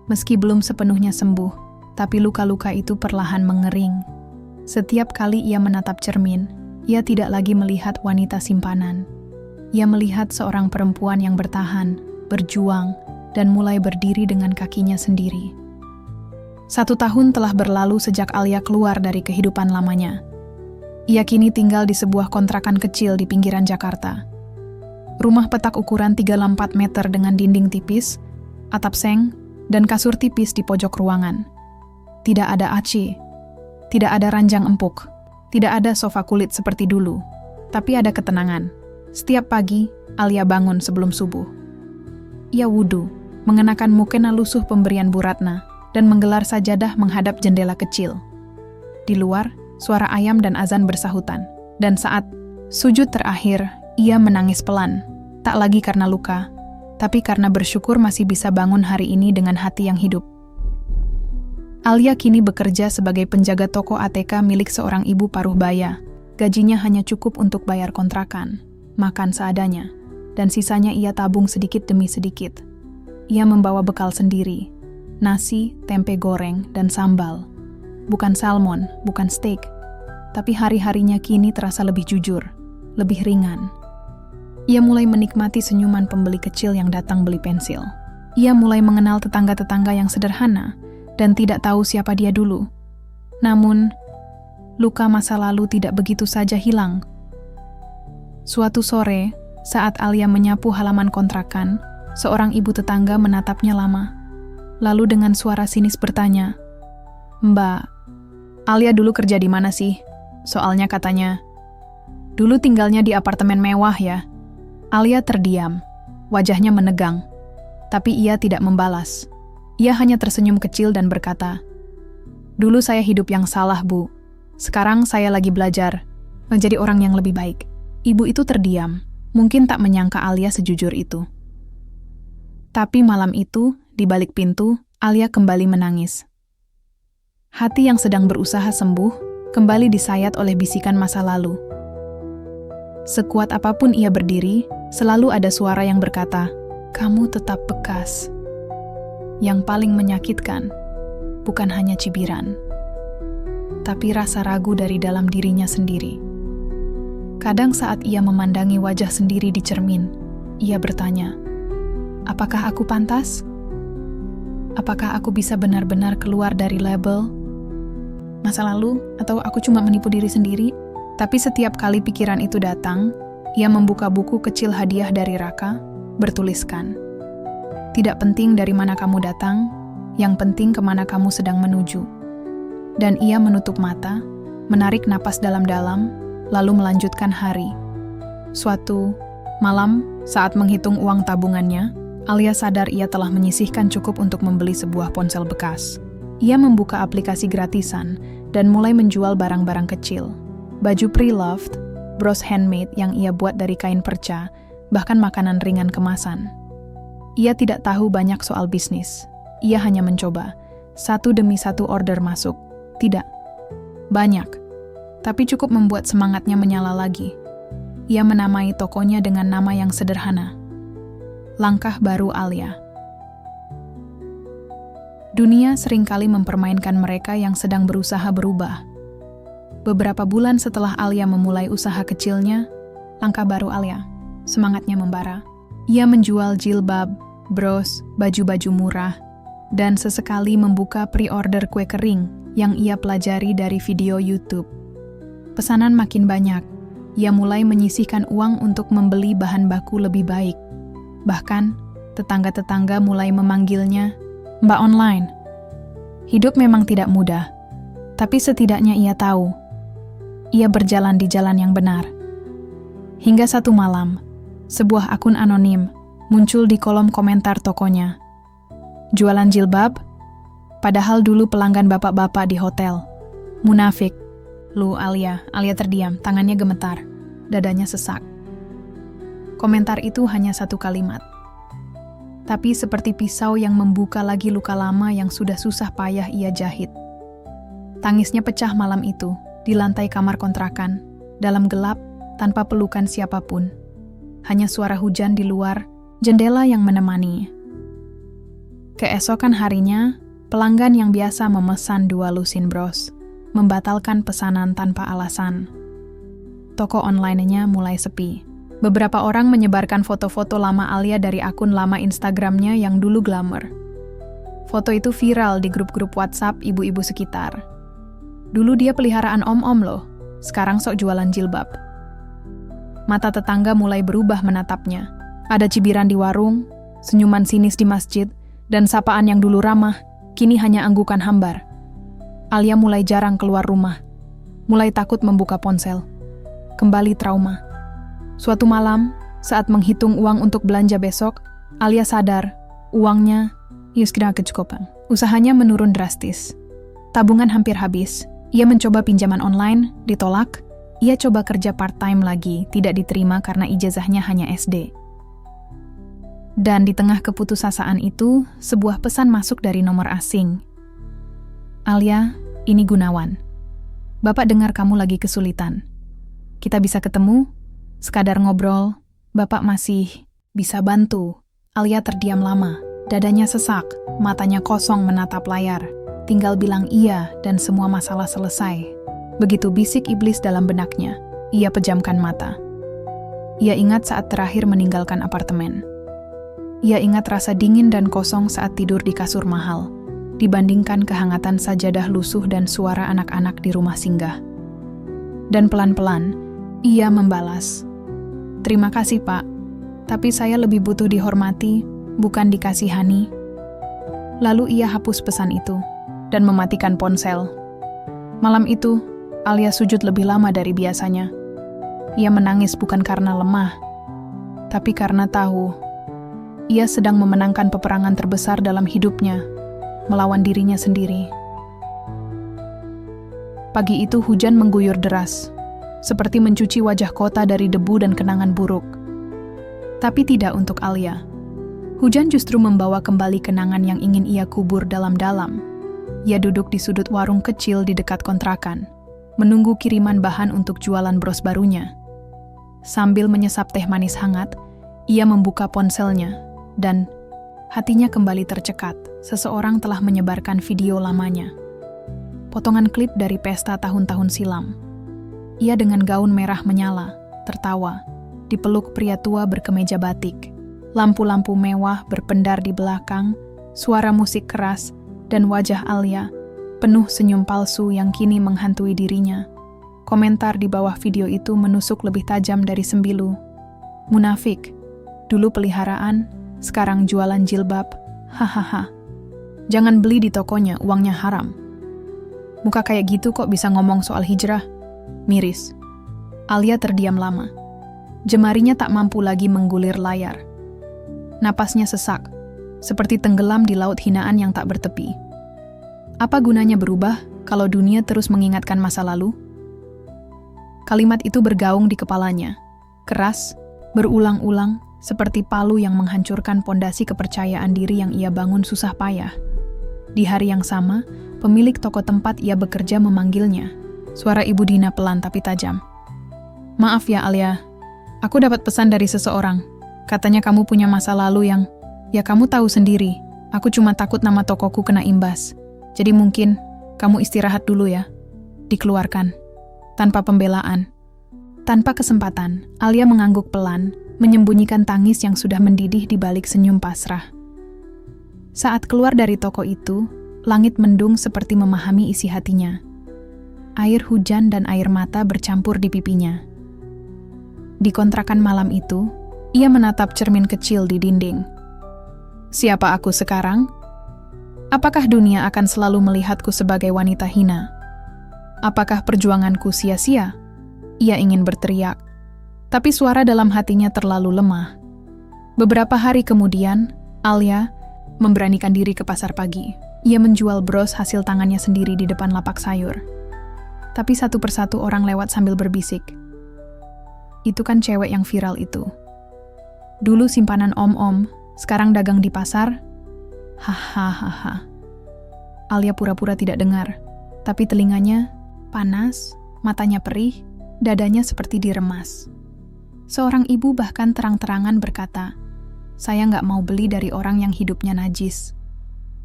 Meski belum sepenuhnya sembuh, tapi luka-luka itu perlahan mengering. Setiap kali ia menatap cermin, ia tidak lagi melihat wanita simpanan. Ia melihat seorang perempuan yang bertahan, berjuang, dan mulai berdiri dengan kakinya sendiri. 1 tahun telah berlalu sejak Alia keluar dari kehidupan lamanya. Ia kini tinggal di sebuah kontrakan kecil di pinggiran Jakarta. Rumah petak ukuran 3x4 meter dengan dinding tipis, atap seng, dan kasur tipis di pojok ruangan. Tidak ada aci, tidak ada ranjang empuk, tidak ada sofa kulit seperti dulu, tapi ada ketenangan. Setiap pagi, Alia bangun sebelum subuh. Ia wudhu, mengenakan mukena lusuh pemberian Bu Ratna, dan menggelar sajadah menghadap jendela kecil. Di luar, suara ayam dan azan bersahutan, dan saat sujud terakhir, ia menangis pelan, tak lagi karena luka, tapi karena bersyukur masih bisa bangun hari ini dengan hati yang hidup. Alia kini bekerja sebagai penjaga toko ATK milik seorang ibu paruh baya. Gajinya hanya cukup untuk bayar kontrakan, makan seadanya, dan sisanya ia tabung sedikit demi sedikit. Ia membawa bekal sendiri, nasi, tempe goreng, dan sambal. Bukan salmon, bukan steak, tapi hari-harinya kini terasa lebih jujur, lebih ringan. Ia mulai menikmati senyuman pembeli kecil yang datang beli pensil. Ia mulai mengenal tetangga-tetangga yang sederhana dan tidak tahu siapa dia dulu. Namun, luka masa lalu tidak begitu saja hilang. Suatu sore, saat Alia menyapu halaman kontrakan, seorang ibu tetangga menatapnya lama. Lalu dengan suara sinis bertanya, "Mbak, Alia dulu kerja di mana sih? Soalnya katanya, dulu tinggalnya di apartemen mewah ya." Alia terdiam, wajahnya menegang, tapi ia tidak membalas. Ia hanya tersenyum kecil dan berkata, "Dulu saya hidup yang salah, Bu. Sekarang saya lagi belajar menjadi orang yang lebih baik." Ibu itu terdiam, mungkin tak menyangka Alia sejujur itu. Tapi malam itu, di balik pintu, Alia kembali menangis. Hati yang sedang berusaha sembuh, kembali disayat oleh bisikan masa lalu. Sekuat apapun ia berdiri, selalu ada suara yang berkata, "Kamu tetap bekas." Yang paling menyakitkan, bukan hanya cibiran, tapi rasa ragu dari dalam dirinya sendiri. Kadang saat ia memandangi wajah sendiri di cermin, ia bertanya, apakah aku pantas? Apakah aku bisa benar-benar keluar dari label masa lalu, atau aku cuma menipu diri sendiri? Tapi setiap kali pikiran itu datang, ia membuka buku kecil hadiah dari Raka, bertuliskan, "Tidak penting dari mana kamu datang, yang penting kemana kamu sedang menuju." Dan ia menutup mata, menarik napas dalam-dalam, lalu melanjutkan hari. Suatu malam, saat menghitung uang tabungannya, Alia sadar ia telah menyisihkan cukup untuk membeli sebuah ponsel bekas. Ia membuka aplikasi gratisan dan mulai menjual barang-barang kecil. Baju pre-loved, bros handmade yang ia buat dari kain perca, bahkan makanan ringan kemasan. Ia tidak tahu banyak soal bisnis. Ia hanya mencoba. Satu demi satu order masuk. Tidak banyak, tapi cukup membuat semangatnya menyala lagi. Ia menamai tokonya dengan nama yang sederhana. Langkah Baru Alia. Dunia seringkali mempermainkan mereka yang sedang berusaha berubah. Beberapa bulan setelah Alia memulai usaha kecilnya, Langkah Baru Alia, semangatnya membara. Ia menjual jilbab, bros, baju-baju murah, dan sesekali membuka pre-order kue kering yang ia pelajari dari video YouTube. Pesanan makin banyak, ia mulai menyisihkan uang untuk membeli bahan baku lebih baik. Bahkan, tetangga-tetangga mulai memanggilnya Mbak Online. Hidup memang tidak mudah, tapi setidaknya ia tahu, ia berjalan di jalan yang benar. Hingga satu malam, sebuah akun anonim muncul di kolom komentar tokonya. Jualan jilbab? Padahal dulu pelanggan bapak-bapak di hotel. Munafik. Lu Alia terdiam, tangannya gemetar, dadanya sesak. Komentar itu hanya satu kalimat. Tapi seperti pisau yang membuka lagi luka lama yang sudah susah payah ia jahit. Tangisnya pecah malam itu, di lantai kamar kontrakan, dalam gelap, tanpa pelukan siapapun. Hanya suara hujan di luar, jendela yang menemani. Keesokan harinya, pelanggan yang biasa memesan 2 lusin bros, membatalkan pesanan tanpa alasan. Toko online-nya mulai sepi. Beberapa orang menyebarkan foto-foto lama Alia dari akun lama Instagram-nya yang dulu glamour. Foto itu viral di grup-grup WhatsApp ibu-ibu sekitar. Dulu dia peliharaan om-om loh, sekarang sok jualan jilbab. Mata tetangga mulai berubah menatapnya. Ada cibiran di warung, senyuman sinis di masjid, dan sapaan yang dulu ramah, kini hanya anggukan hambar. Alia mulai jarang keluar rumah, mulai takut membuka ponsel. Kembali trauma. Suatu malam, saat menghitung uang untuk belanja besok, Alia sadar, uangnya sudah kecukupan. Usahanya menurun drastis. Tabungan hampir habis. Ia mencoba pinjaman online, ditolak. Ia coba kerja part-time lagi, tidak diterima karena ijazahnya hanya SD. Dan di tengah keputusasaan itu, sebuah pesan masuk dari nomor asing. Alia, ini Gunawan. Bapak dengar kamu lagi kesulitan. Kita bisa ketemu? Sekadar ngobrol, Bapak masih bisa bantu. Alia terdiam lama, dadanya sesak, matanya kosong menatap layar. Tinggal bilang iya dan semua masalah selesai. Begitu bisik iblis dalam benaknya, ia pejamkan mata. Ia ingat saat terakhir meninggalkan apartemen. Ia ingat rasa dingin dan kosong saat tidur di kasur mahal, dibandingkan kehangatan sajadah lusuh dan suara anak-anak di rumah singgah. Dan pelan-pelan, ia membalas. Terima kasih, Pak. Tapi saya lebih butuh dihormati, bukan dikasihani. Lalu ia hapus pesan itu, dan mematikan ponsel. Malam itu, Alia sujud lebih lama dari biasanya. Ia menangis bukan karena lemah, tapi karena tahu ia sedang memenangkan peperangan terbesar dalam hidupnya, melawan dirinya sendiri. Pagi itu hujan mengguyur deras, seperti mencuci wajah kota dari debu dan kenangan buruk. Tapi tidak untuk Alia. Hujan justru membawa kembali kenangan yang ingin ia kubur dalam-dalam. Ia duduk di sudut warung kecil di dekat kontrakan, menunggu kiriman bahan untuk jualan bros barunya. Sambil menyesap teh manis hangat, ia membuka ponselnya, dan hatinya kembali tercekat. Seseorang telah menyebarkan video lamanya. Potongan klip dari pesta tahun-tahun silam. Ia dengan gaun merah menyala, tertawa, dipeluk pria tua berkemeja batik. Lampu-lampu mewah berpendar di belakang, suara musik keras, dan wajah Alia penuh senyum palsu yang kini menghantui dirinya. Komentar di bawah video itu menusuk lebih tajam dari sembilu. Munafik, dulu peliharaan, sekarang jualan jilbab, hahaha. Jangan beli di tokonya, uangnya haram. Muka kayak gitu kok bisa ngomong soal hijrah? Miris. Alia terdiam lama. Jemarinya tak mampu lagi menggulir layar. Napasnya sesak, seperti tenggelam di laut hinaan yang tak bertepi. Apa gunanya berubah kalau dunia terus mengingatkan masa lalu? Kalimat itu bergaung di kepalanya, keras, berulang-ulang, seperti palu yang menghancurkan pondasi kepercayaan diri yang ia bangun susah payah. Di hari yang sama, pemilik toko tempat ia bekerja memanggilnya. Suara Ibu Dina pelan tapi tajam. Maaf ya Alia, aku dapat pesan dari seseorang. Katanya kamu punya masa lalu yang, ya kamu tahu sendiri, aku cuma takut nama tokoku kena imbas. Jadi mungkin kamu istirahat dulu ya. Dikeluarkan. Tanpa pembelaan. Tanpa kesempatan, Alia mengangguk pelan, menyembunyikan tangis yang sudah mendidih di balik senyum pasrah. Saat keluar dari toko itu, langit mendung seperti memahami isi hatinya. Air hujan dan air mata bercampur di pipinya. Di kontrakan malam itu, ia menatap cermin kecil di dinding. Siapa aku sekarang? Apakah dunia akan selalu melihatku sebagai wanita hina? Apakah perjuanganku sia-sia? Ia ingin berteriak, tapi suara dalam hatinya terlalu lemah. Beberapa hari kemudian, Alia memberanikan diri ke pasar pagi. Ia menjual bros hasil tangannya sendiri di depan lapak sayur. Tapi satu persatu orang lewat sambil berbisik. Itu kan cewek yang viral itu. Dulu simpanan om-om, sekarang dagang di pasar. Hahaha. Alia pura-pura tidak dengar, tapi telinganya panas, matanya perih, dadanya seperti diremas. Seorang ibu bahkan terang-terangan berkata, "Saya nggak mau beli dari orang yang hidupnya najis."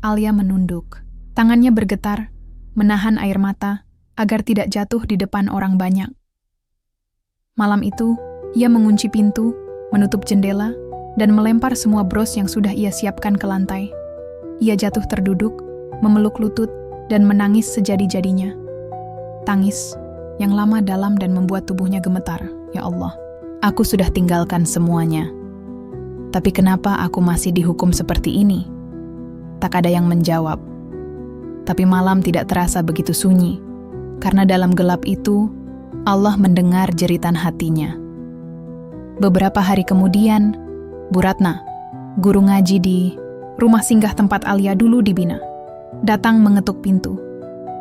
Alia menunduk. Tangannya bergetar, menahan air mata, agar tidak jatuh di depan orang banyak. Malam itu, ia mengunci pintu, menutup jendela, dan melempar semua bros yang sudah ia siapkan ke lantai. Ia jatuh terduduk, memeluk lutut, dan menangis sejadi-jadinya. Tangis yang lama dalam dan membuat tubuhnya gemetar. Ya Allah, aku sudah tinggalkan semuanya. Tapi kenapa aku masih dihukum seperti ini? Tak ada yang menjawab. Tapi malam tidak terasa begitu sunyi, karena dalam gelap itu, Allah mendengar jeritan hatinya. Beberapa hari kemudian, Bu Ratna, guru ngaji di rumah singgah tempat Alia dulu dibina, datang mengetuk pintu.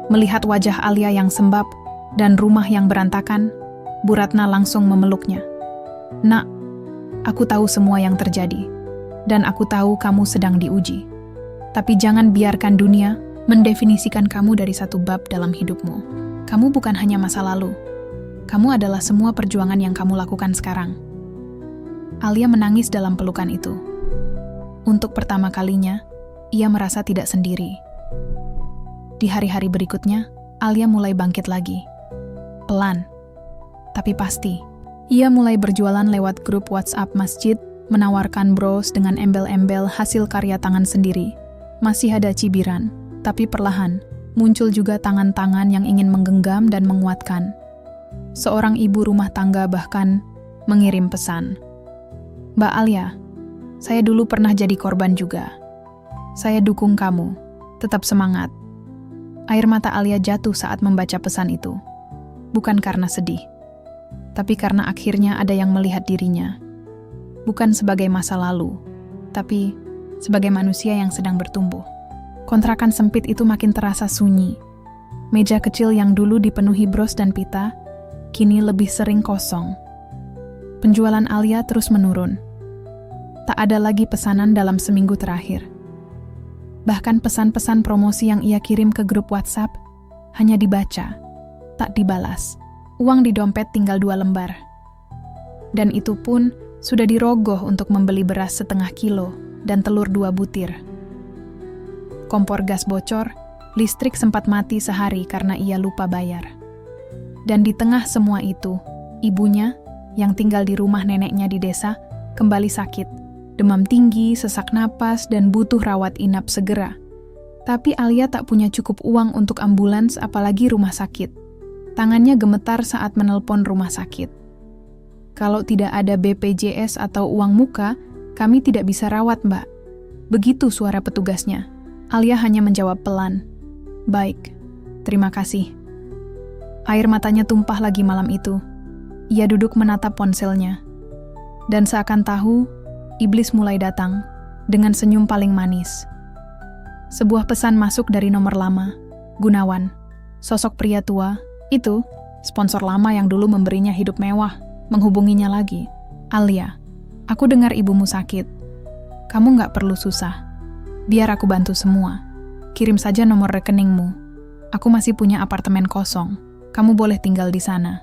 Melihat wajah Alia yang sembab dan rumah yang berantakan, Bu Ratna langsung memeluknya. Nak, aku tahu semua yang terjadi, dan aku tahu kamu sedang diuji. Tapi jangan biarkan dunia mendefinisikan kamu dari satu bab dalam hidupmu. Kamu bukan hanya masa lalu. Kamu adalah semua perjuangan yang kamu lakukan sekarang. Alia menangis dalam pelukan itu. Untuk pertama kalinya, ia merasa tidak sendiri. Di hari-hari berikutnya, Alia mulai bangkit lagi. Pelan, tapi pasti. Ia mulai berjualan lewat grup WhatsApp masjid, menawarkan bros dengan embel-embel hasil karya tangan sendiri. Masih ada cibiran, tapi perlahan muncul juga tangan-tangan yang ingin menggenggam dan menguatkan. Seorang ibu rumah tangga bahkan mengirim pesan. Mbak Alia, saya dulu pernah jadi korban juga. Saya dukung kamu, tetap semangat. Air mata Alia jatuh saat membaca pesan itu. Bukan karena sedih, tapi karena akhirnya ada yang melihat dirinya. Bukan sebagai masa lalu, tapi sebagai manusia yang sedang bertumbuh. Kontrakan sempit itu makin terasa sunyi. Meja kecil yang dulu dipenuhi bros dan pita, kini lebih sering kosong. Penjualan Alia terus menurun. Tak ada lagi pesanan dalam seminggu terakhir. Bahkan pesan-pesan promosi yang ia kirim ke grup WhatsApp hanya dibaca, tak dibalas. Uang di dompet tinggal 2 lembar. Dan itu pun sudah dirogoh untuk membeli beras 0,5 kilo dan telur 2 butir. Kompor gas bocor, listrik sempat mati sehari karena ia lupa bayar. Dan di tengah semua itu, ibunya yang tinggal di rumah neneknya di desa kembali sakit, demam tinggi, sesak napas, dan butuh rawat inap segera. Tapi Alia tak punya cukup uang untuk ambulans apalagi rumah sakit. Tangannya gemetar saat menelpon rumah sakit. Kalau tidak ada BPJS atau uang muka, kami tidak bisa rawat, Mbak. Begitu suara petugasnya. Alia hanya menjawab pelan. Baik, terima kasih. Air matanya tumpah lagi malam itu. Ia duduk menatap ponselnya. Dan seakan tahu, iblis mulai datang dengan senyum paling manis. Sebuah pesan masuk dari nomor lama. Gunawan, sosok pria tua. Itu, sponsor lama yang dulu memberinya hidup mewah, menghubunginya lagi. Alia, aku dengar ibumu sakit. Kamu nggak perlu susah. Biar aku bantu semua. Kirim saja nomor rekeningmu. Aku masih punya apartemen kosong. Kamu boleh tinggal di sana.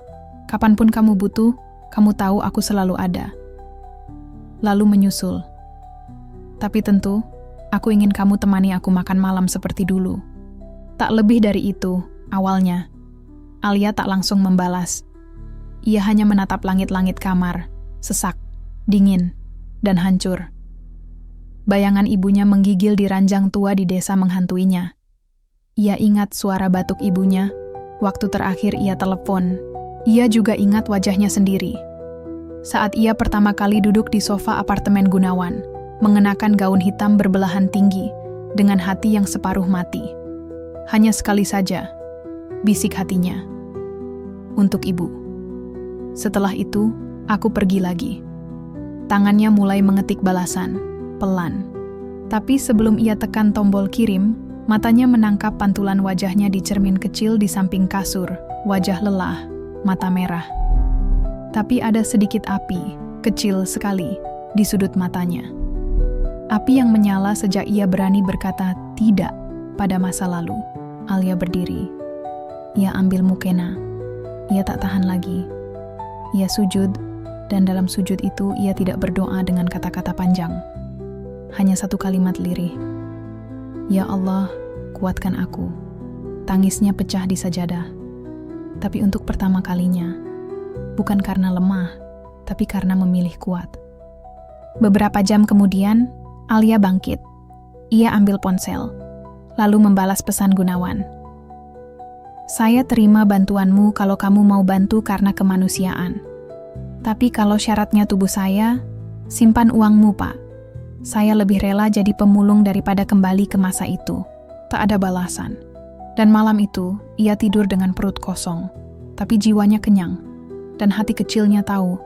Kapanpun kamu butuh, kamu tahu aku selalu ada. Lalu menyusul. Tapi tentu, aku ingin kamu temani aku makan malam seperti dulu. Tak lebih dari itu, awalnya. Alia tak langsung membalas. Ia hanya menatap langit-langit kamar, sesak, dingin, dan hancur. Bayangan ibunya menggigil di ranjang tua di desa menghantuinya. Ia ingat suara batuk ibunya, waktu terakhir ia telepon. Ia juga ingat wajahnya sendiri. Saat ia pertama kali duduk di sofa apartemen Gunawan, mengenakan gaun hitam berbelahan tinggi, dengan hati yang separuh mati. Hanya sekali saja, bisik hatinya. Untuk ibu. Setelah itu, aku pergi lagi. Tangannya mulai mengetik balasan, pelan. Tapi sebelum ia tekan tombol kirim, matanya menangkap pantulan wajahnya di cermin kecil di samping kasur, wajah lelah, mata merah. Tapi ada sedikit api, kecil sekali, di sudut matanya. Api yang menyala sejak ia berani berkata tidak pada masa lalu. Alia berdiri. Ia ambil mukena. Ia tak tahan lagi. Ia sujud, dan dalam sujud itu ia tidak berdoa dengan kata-kata panjang. Hanya satu kalimat lirih. Ya Allah, kuatkan aku. Tangisnya pecah di sajadah. Tapi untuk pertama kalinya, bukan karena lemah, tapi karena memilih kuat. Beberapa jam kemudian, Alia bangkit. Ia ambil ponsel, lalu membalas pesan Gunawan. Saya terima bantuanmu kalau kamu mau bantu karena kemanusiaan. Tapi kalau syaratnya tubuh saya, simpan uangmu, Pak. Saya lebih rela jadi pemulung daripada kembali ke masa itu. Tak ada balasan. Dan malam itu, ia tidur dengan perut kosong. Tapi jiwanya kenyang. Dan hati kecilnya tahu,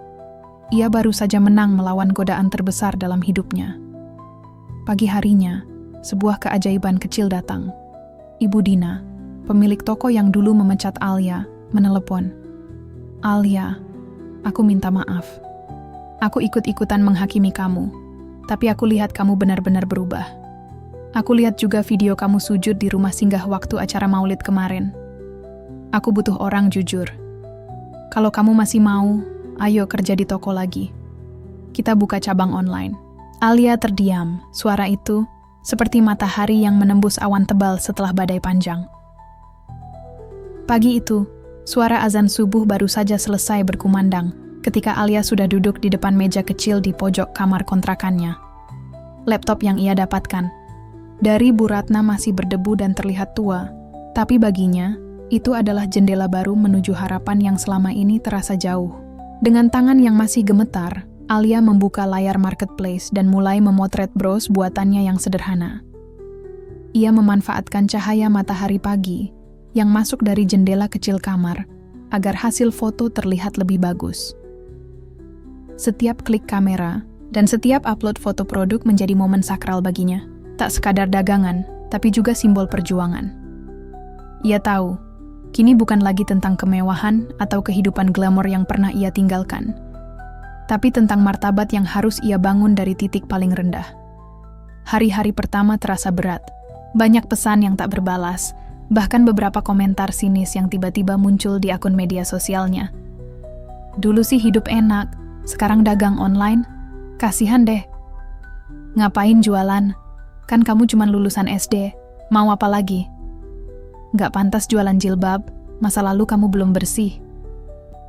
ia baru saja menang melawan godaan terbesar dalam hidupnya. Pagi harinya, sebuah keajaiban kecil datang. Ibu Dina, pemilik toko yang dulu memecat Alia, menelepon. Alia, aku minta maaf. Aku ikut-ikutan menghakimi kamu, tapi aku lihat kamu benar-benar berubah. Aku lihat juga video kamu sujud di rumah singgah waktu acara maulid kemarin. Aku butuh orang jujur. Kalau kamu masih mau, ayo kerja di toko lagi. Kita buka cabang online. Alia terdiam. Suara itu seperti matahari yang menembus awan tebal setelah badai panjang. Pagi itu, suara azan subuh baru saja selesai berkumandang ketika Alia sudah duduk di depan meja kecil di pojok kamar kontrakannya. Laptop yang ia dapatkan dari Bu Ratna masih berdebu dan terlihat tua, tapi baginya, itu adalah jendela baru menuju harapan yang selama ini terasa jauh. Dengan tangan yang masih gemetar, Alia membuka layar marketplace dan mulai memotret bros buatannya yang sederhana. Ia memanfaatkan cahaya matahari pagi yang masuk dari jendela kecil kamar agar hasil foto terlihat lebih bagus. Setiap klik kamera dan setiap upload foto produk menjadi momen sakral baginya. Tak sekadar dagangan, tapi juga simbol perjuangan. Ia tahu, kini bukan lagi tentang kemewahan atau kehidupan glamor yang pernah ia tinggalkan, tapi tentang martabat yang harus ia bangun dari titik paling rendah. Hari-hari pertama terasa berat. Banyak pesan yang tak berbalas, bahkan beberapa komentar sinis yang tiba-tiba muncul di akun media sosialnya. Dulu sih hidup enak, sekarang dagang online, kasihan deh. Ngapain jualan? Kan kamu cuma lulusan SD, mau apa lagi? Nggak pantas jualan jilbab, masa lalu kamu belum bersih.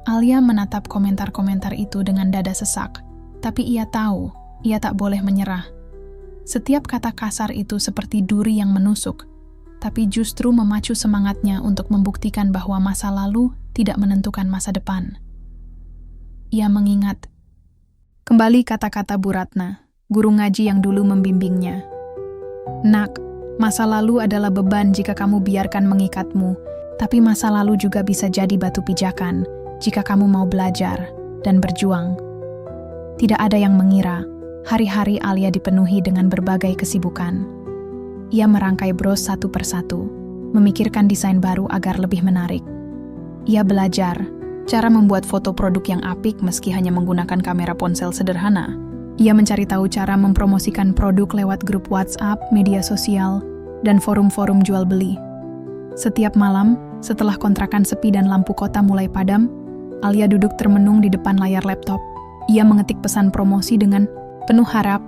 Alia menatap komentar-komentar itu dengan dada sesak, tapi ia tahu, ia tak boleh menyerah. Setiap kata kasar itu seperti duri yang menusuk, tapi justru memacu semangatnya untuk membuktikan bahwa masa lalu tidak menentukan masa depan. Ia mengingat kembali kata-kata Bu Ratna, guru ngaji yang dulu membimbingnya. Nak, masa lalu adalah beban jika kamu biarkan mengikatmu, tapi masa lalu juga bisa jadi batu pijakan jika kamu mau belajar dan berjuang. Tidak ada yang mengira, hari-hari Alia dipenuhi dengan berbagai kesibukan. Ia merangkai bros satu persatu, memikirkan desain baru agar lebih menarik. Ia belajar cara membuat foto produk yang apik meski hanya menggunakan kamera ponsel sederhana. Ia mencari tahu cara mempromosikan produk lewat grup WhatsApp, media sosial, dan forum-forum jual beli. Setiap malam, setelah kontrakan sepi dan lampu kota mulai padam, Alia duduk termenung di depan layar laptop. Ia mengetik pesan promosi dengan penuh harap,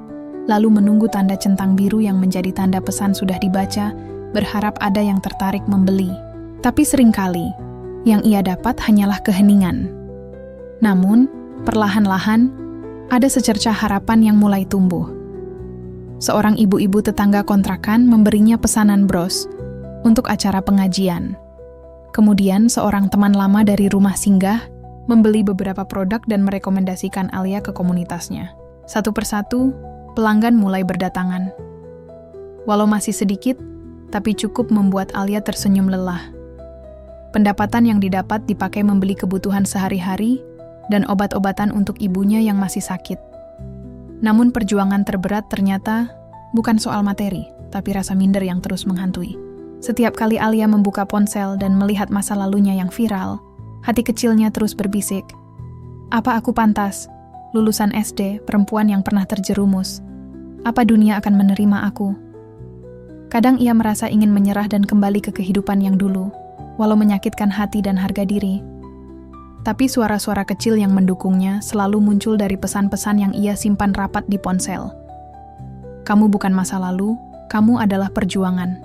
lalu menunggu tanda centang biru yang menjadi tanda pesan sudah dibaca, berharap ada yang tertarik membeli. Tapi seringkali, yang ia dapat hanyalah keheningan. Namun, perlahan-lahan, ada secercah harapan yang mulai tumbuh. Seorang ibu-ibu tetangga kontrakan memberinya pesanan bros untuk acara pengajian. Kemudian seorang teman lama dari rumah singgah membeli beberapa produk dan merekomendasikan Alia ke komunitasnya. Satu persatu, pelanggan mulai berdatangan. Walau masih sedikit, tapi cukup membuat Alia tersenyum lelah. Pendapatan yang didapat dipakai membeli kebutuhan sehari-hari dan obat-obatan untuk ibunya yang masih sakit. Namun perjuangan terberat ternyata bukan soal materi, tapi rasa minder yang terus menghantui. Setiap kali Alia membuka ponsel dan melihat masa lalunya yang viral, hati kecilnya terus berbisik. Apa aku pantas? Lulusan SD, perempuan yang pernah terjerumus. Apa dunia akan menerima aku? Kadang ia merasa ingin menyerah dan kembali ke kehidupan yang dulu, walau menyakitkan hati dan harga diri. Tapi suara-suara kecil yang mendukungnya selalu muncul dari pesan-pesan yang ia simpan rapat di ponsel. Kamu bukan masa lalu, kamu adalah perjuangan.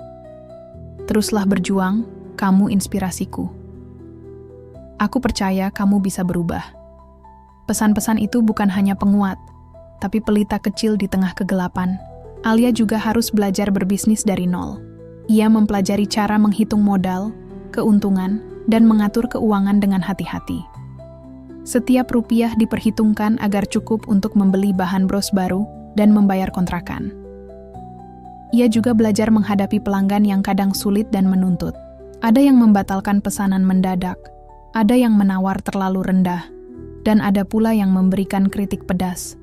Teruslah berjuang, kamu inspirasiku. Aku percaya kamu bisa berubah. Pesan-pesan itu bukan hanya penguat, tapi pelita kecil di tengah kegelapan. Alia juga harus belajar berbisnis dari nol. Ia mempelajari cara menghitung modal, keuntungan, dan mengatur keuangan dengan hati-hati. Setiap rupiah diperhitungkan agar cukup untuk membeli bahan bros baru dan membayar kontrakan. Ia juga belajar menghadapi pelanggan yang kadang sulit dan menuntut. Ada yang membatalkan pesanan mendadak, ada yang menawar terlalu rendah, dan ada pula yang memberikan kritik pedas.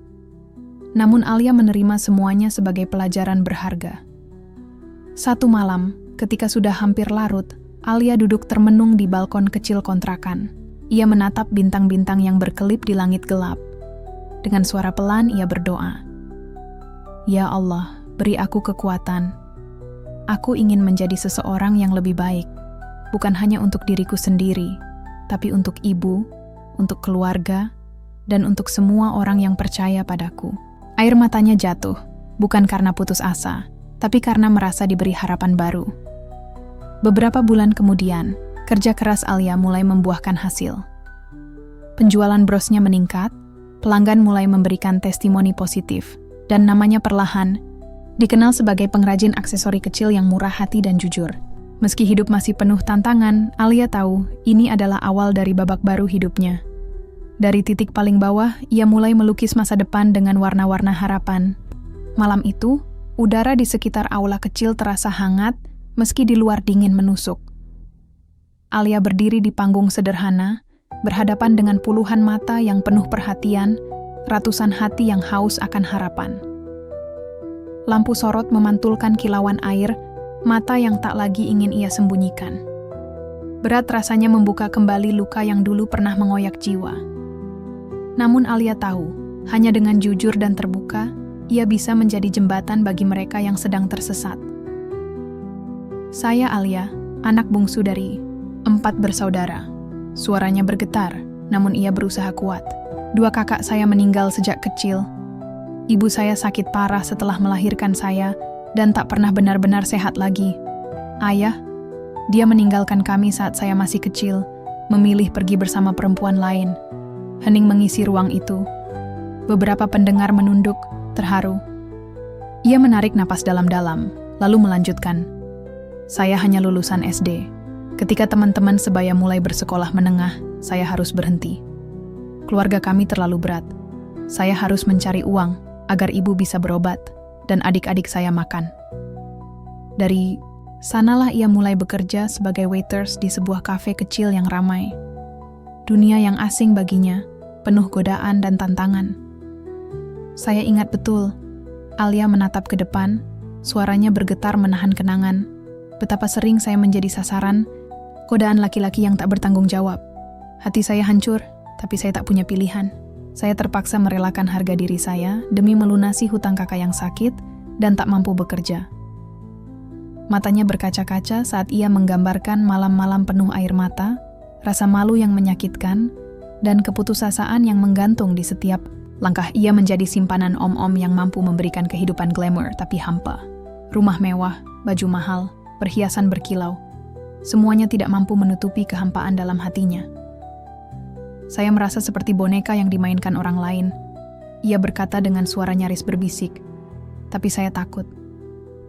Namun Alia menerima semuanya sebagai pelajaran berharga. Satu malam, ketika sudah hampir larut, Alia duduk termenung di balkon kecil kontrakan. Ia menatap bintang-bintang yang berkelip di langit gelap. Dengan suara pelan ia berdoa, "Ya Allah, beri aku kekuatan Aku ingin menjadi seseorang yang lebih baik, bukan hanya untuk diriku sendiri, tapi untuk ibu, untuk keluarga, dan untuk semua orang yang percaya padaku. Air matanya jatuh, bukan karena putus asa, tapi karena merasa diberi harapan baru. Beberapa bulan kemudian, kerja keras Alia mulai membuahkan hasil. Penjualan brosnya meningkat, pelanggan mulai memberikan testimoni positif, dan namanya perlahan dikenal sebagai pengrajin aksesori kecil yang murah hati dan jujur. Meski hidup masih penuh tantangan, Alia tahu ini adalah awal dari babak baru hidupnya. Dari titik paling bawah, ia mulai melukis masa depan dengan warna-warna harapan. Malam itu, udara di sekitar aula kecil terasa hangat, meski di luar dingin menusuk. Alia berdiri di panggung sederhana, berhadapan dengan puluhan mata yang penuh perhatian, ratusan hati yang haus akan harapan. Lampu sorot memantulkan kilauan air, mata yang tak lagi ingin ia sembunyikan. Berat rasanya membuka kembali luka yang dulu pernah mengoyak jiwa. Namun Alia tahu, hanya dengan jujur dan terbuka, ia bisa menjadi jembatan bagi mereka yang sedang tersesat. Saya Alia, anak bungsu dari 4 bersaudara. Suaranya bergetar, namun ia berusaha kuat. 2 kakak saya meninggal sejak kecil. Ibu saya sakit parah setelah melahirkan saya dan tak pernah benar-benar sehat lagi. Ayah, dia meninggalkan kami saat saya masih kecil, memilih pergi bersama perempuan lain. Hening mengisi ruang itu. Beberapa pendengar menunduk, terharu. Ia menarik napas dalam-dalam, lalu melanjutkan. Saya hanya lulusan SD. Ketika teman-teman sebaya mulai bersekolah menengah, saya harus berhenti. Keluarga kami terlalu berat. Saya harus mencari uang agar ibu bisa berobat dan adik-adik saya makan. Dari sanalah ia mulai bekerja sebagai waiters di sebuah kafe kecil yang ramai. Dunia yang asing baginya, penuh godaan dan tantangan. Saya ingat betul, Alia menatap ke depan, suaranya bergetar menahan kenangan. Betapa sering saya menjadi sasaran godaan laki-laki yang tak bertanggung jawab. Hati saya hancur, tapi saya tak punya pilihan. Saya terpaksa merelakan harga diri saya demi melunasi hutang kakak yang sakit dan tak mampu bekerja. Matanya berkaca-kaca saat ia menggambarkan malam-malam penuh air mata, rasa malu yang menyakitkan, dan keputusasaan yang menggantung di setiap langkah ia menjadi simpanan om-om yang mampu memberikan kehidupan glamour tapi hampa. Rumah mewah, baju mahal, perhiasan berkilau. Semuanya tidak mampu menutupi kehampaan dalam hatinya. Saya merasa seperti boneka yang dimainkan orang lain. Ia berkata dengan suara nyaris berbisik. Tapi saya takut.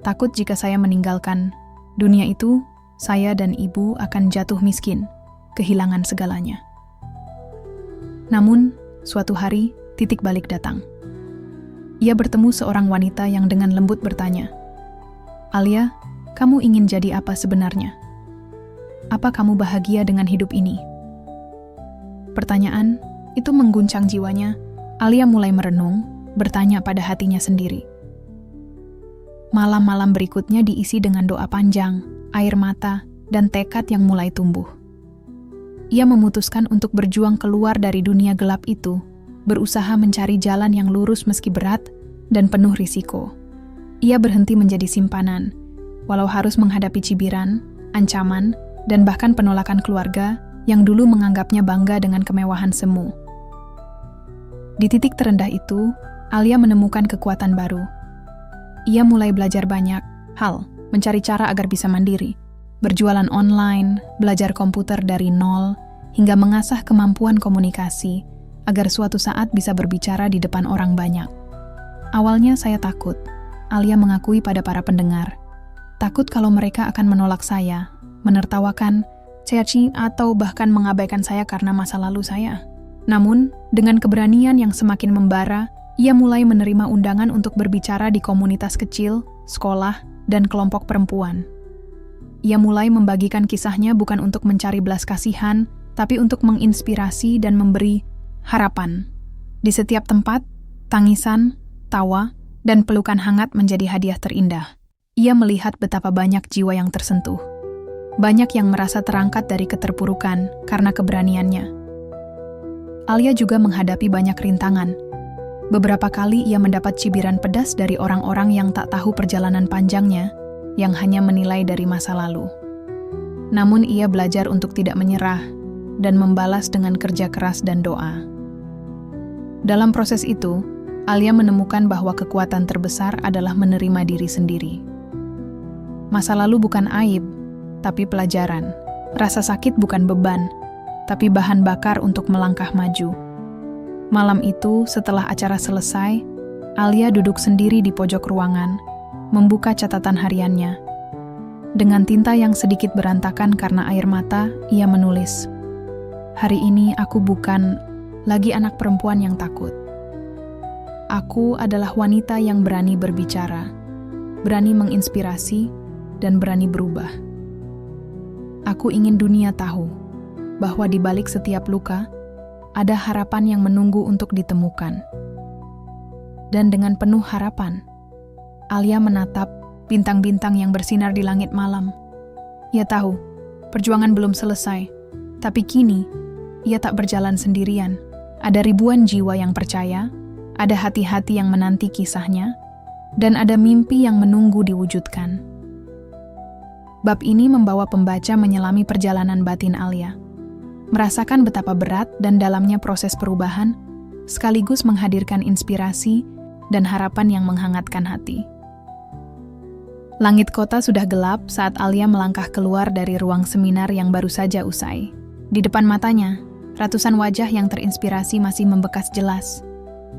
Takut jika saya meninggalkan dunia itu, saya dan ibu akan jatuh miskin, kehilangan segalanya. Namun, suatu hari, titik balik datang. Ia bertemu seorang wanita yang dengan lembut bertanya, "Alia, kamu ingin jadi apa sebenarnya? Apa kamu bahagia dengan hidup ini?" Pertanyaan itu mengguncang jiwanya. Alia mulai merenung, bertanya pada hatinya sendiri. Malam-malam berikutnya diisi dengan doa panjang, air mata, dan tekad yang mulai tumbuh. Ia memutuskan untuk berjuang keluar dari dunia gelap itu, berusaha mencari jalan yang lurus meski berat dan penuh risiko. Ia berhenti menjadi simpanan, walau harus menghadapi cibiran, ancaman, dan bahkan penolakan keluarga yang dulu menganggapnya bangga dengan kemewahan semu. Di titik terendah itu, Alia menemukan kekuatan baru. Ia mulai belajar banyak hal, mencari cara agar bisa mandiri, berjualan online, belajar komputer dari nol, hingga mengasah kemampuan komunikasi agar suatu saat bisa berbicara di depan orang banyak. Awalnya saya takut, Alia mengakui pada para pendengar. Takut kalau mereka akan menolak saya, menertawakan, caci atau bahkan mengabaikan saya karena masa lalu saya. Namun, dengan keberanian yang semakin membara, ia mulai menerima undangan untuk berbicara di komunitas kecil, sekolah, dan kelompok perempuan. Ia mulai membagikan kisahnya bukan untuk mencari belas kasihan, tapi untuk menginspirasi dan memberi harapan. Di setiap tempat, tangisan, tawa, dan pelukan hangat menjadi hadiah terindah. Ia melihat betapa banyak jiwa yang tersentuh. Banyak yang merasa terangkat dari keterpurukan karena keberaniannya. Alia juga menghadapi banyak rintangan. Beberapa kali ia mendapat cibiran pedas dari orang-orang yang tak tahu perjalanan panjangnya, yang hanya menilai dari masa lalu. Namun ia belajar untuk tidak menyerah dan membalas dengan kerja keras dan doa. Dalam proses itu, Alia menemukan bahwa kekuatan terbesar adalah menerima diri sendiri. Masa lalu bukan aib, tapi pelajaran. Rasa sakit bukan beban, tapi bahan bakar untuk melangkah maju. Malam itu, setelah acara selesai, Alia duduk sendiri di pojok ruangan, membuka catatan hariannya. Dengan tinta yang sedikit berantakan karena air mata, ia menulis, "Hari ini aku bukan lagi anak perempuan yang takut. Aku adalah wanita yang berani berbicara, berani menginspirasi, dan berani berubah. Aku ingin dunia tahu bahwa di balik setiap luka, ada harapan yang menunggu untuk ditemukan." Dan dengan penuh harapan, Alia menatap bintang-bintang yang bersinar di langit malam. Ia tahu, perjuangan belum selesai, tapi kini, ia tak berjalan sendirian. Ada ribuan jiwa yang percaya, ada hati-hati yang menanti kisahnya, dan ada mimpi yang menunggu diwujudkan. Bab ini membawa pembaca menyelami perjalanan batin Alia, merasakan betapa berat dan dalamnya proses perubahan, sekaligus menghadirkan inspirasi dan harapan yang menghangatkan hati. Langit kota sudah gelap saat Alia melangkah keluar dari ruang seminar yang baru saja usai. Di depan matanya, ratusan wajah yang terinspirasi masih membekas jelas.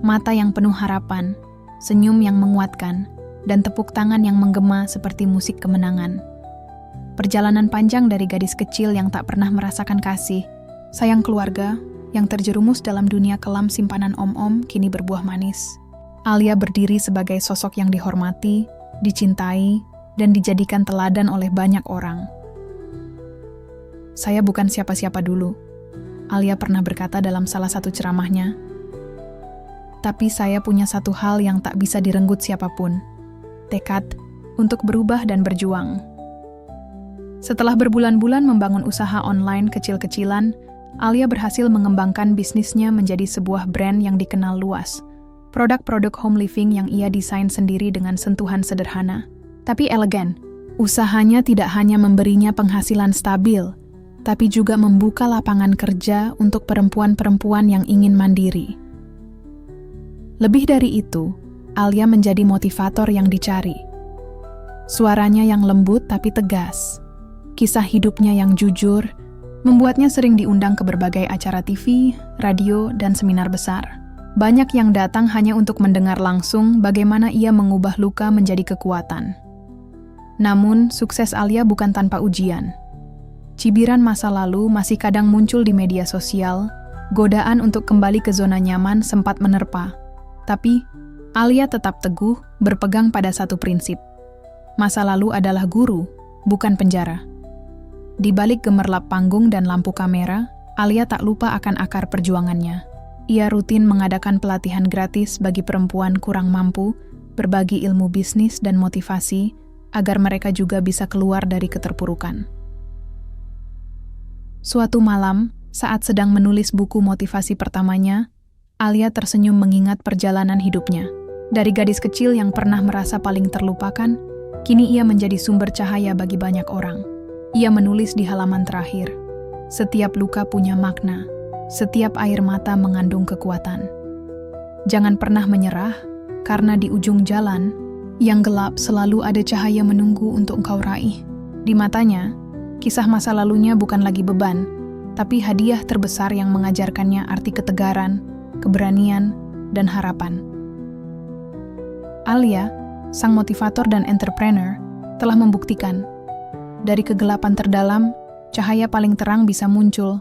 Mata yang penuh harapan, senyum yang menguatkan, dan tepuk tangan yang menggema seperti musik kemenangan. Perjalanan panjang dari gadis kecil yang tak pernah merasakan kasih, sayang keluarga, yang terjerumus dalam dunia kelam simpanan om-om kini berbuah manis. Alia berdiri sebagai sosok yang dihormati, dicintai, dan dijadikan teladan oleh banyak orang. "Saya bukan siapa-siapa dulu," Alia pernah berkata dalam salah satu ceramahnya. "Tapi saya punya satu hal yang tak bisa direnggut siapapun, tekad untuk berubah dan berjuang." Setelah berbulan-bulan membangun usaha online kecil-kecilan, Alia berhasil mengembangkan bisnisnya menjadi sebuah brand yang dikenal luas. Produk-produk home living yang ia desain sendiri dengan sentuhan sederhana, tapi elegan. Usahanya tidak hanya memberinya penghasilan stabil, tapi juga membuka lapangan kerja untuk perempuan-perempuan yang ingin mandiri. Lebih dari itu, Alia menjadi motivator yang dicari. Suaranya yang lembut tapi tegas, kisah hidupnya yang jujur, membuatnya sering diundang ke berbagai acara TV, radio, dan seminar besar. Banyak yang datang hanya untuk mendengar langsung bagaimana ia mengubah luka menjadi kekuatan. Namun, sukses Alia bukan tanpa ujian. Cibiran masa lalu masih kadang muncul di media sosial, godaan untuk kembali ke zona nyaman sempat menerpa. Tapi, Alia tetap teguh berpegang pada satu prinsip. Masa lalu adalah guru, bukan penjara. Di balik gemerlap panggung dan lampu kamera, Alia tak lupa akan akar perjuangannya. Ia rutin mengadakan pelatihan gratis bagi perempuan kurang mampu, berbagi ilmu bisnis dan motivasi, agar mereka juga bisa keluar dari keterpurukan. Suatu malam, saat sedang menulis buku motivasi pertamanya, Alia tersenyum mengingat perjalanan hidupnya. Dari gadis kecil yang pernah merasa paling terlupakan, kini ia menjadi sumber cahaya bagi banyak orang. Ia menulis di halaman terakhir, "Setiap luka punya makna, setiap air mata mengandung kekuatan. Jangan pernah menyerah, karena di ujung jalan, yang gelap selalu ada cahaya menunggu untuk engkau raih." Di matanya, kisah masa lalunya bukan lagi beban, tapi hadiah terbesar yang mengajarkannya arti ketegaran, keberanian, dan harapan. Alia, sang motivator dan entrepreneur, telah membuktikan dari kegelapan terdalam, cahaya paling terang bisa muncul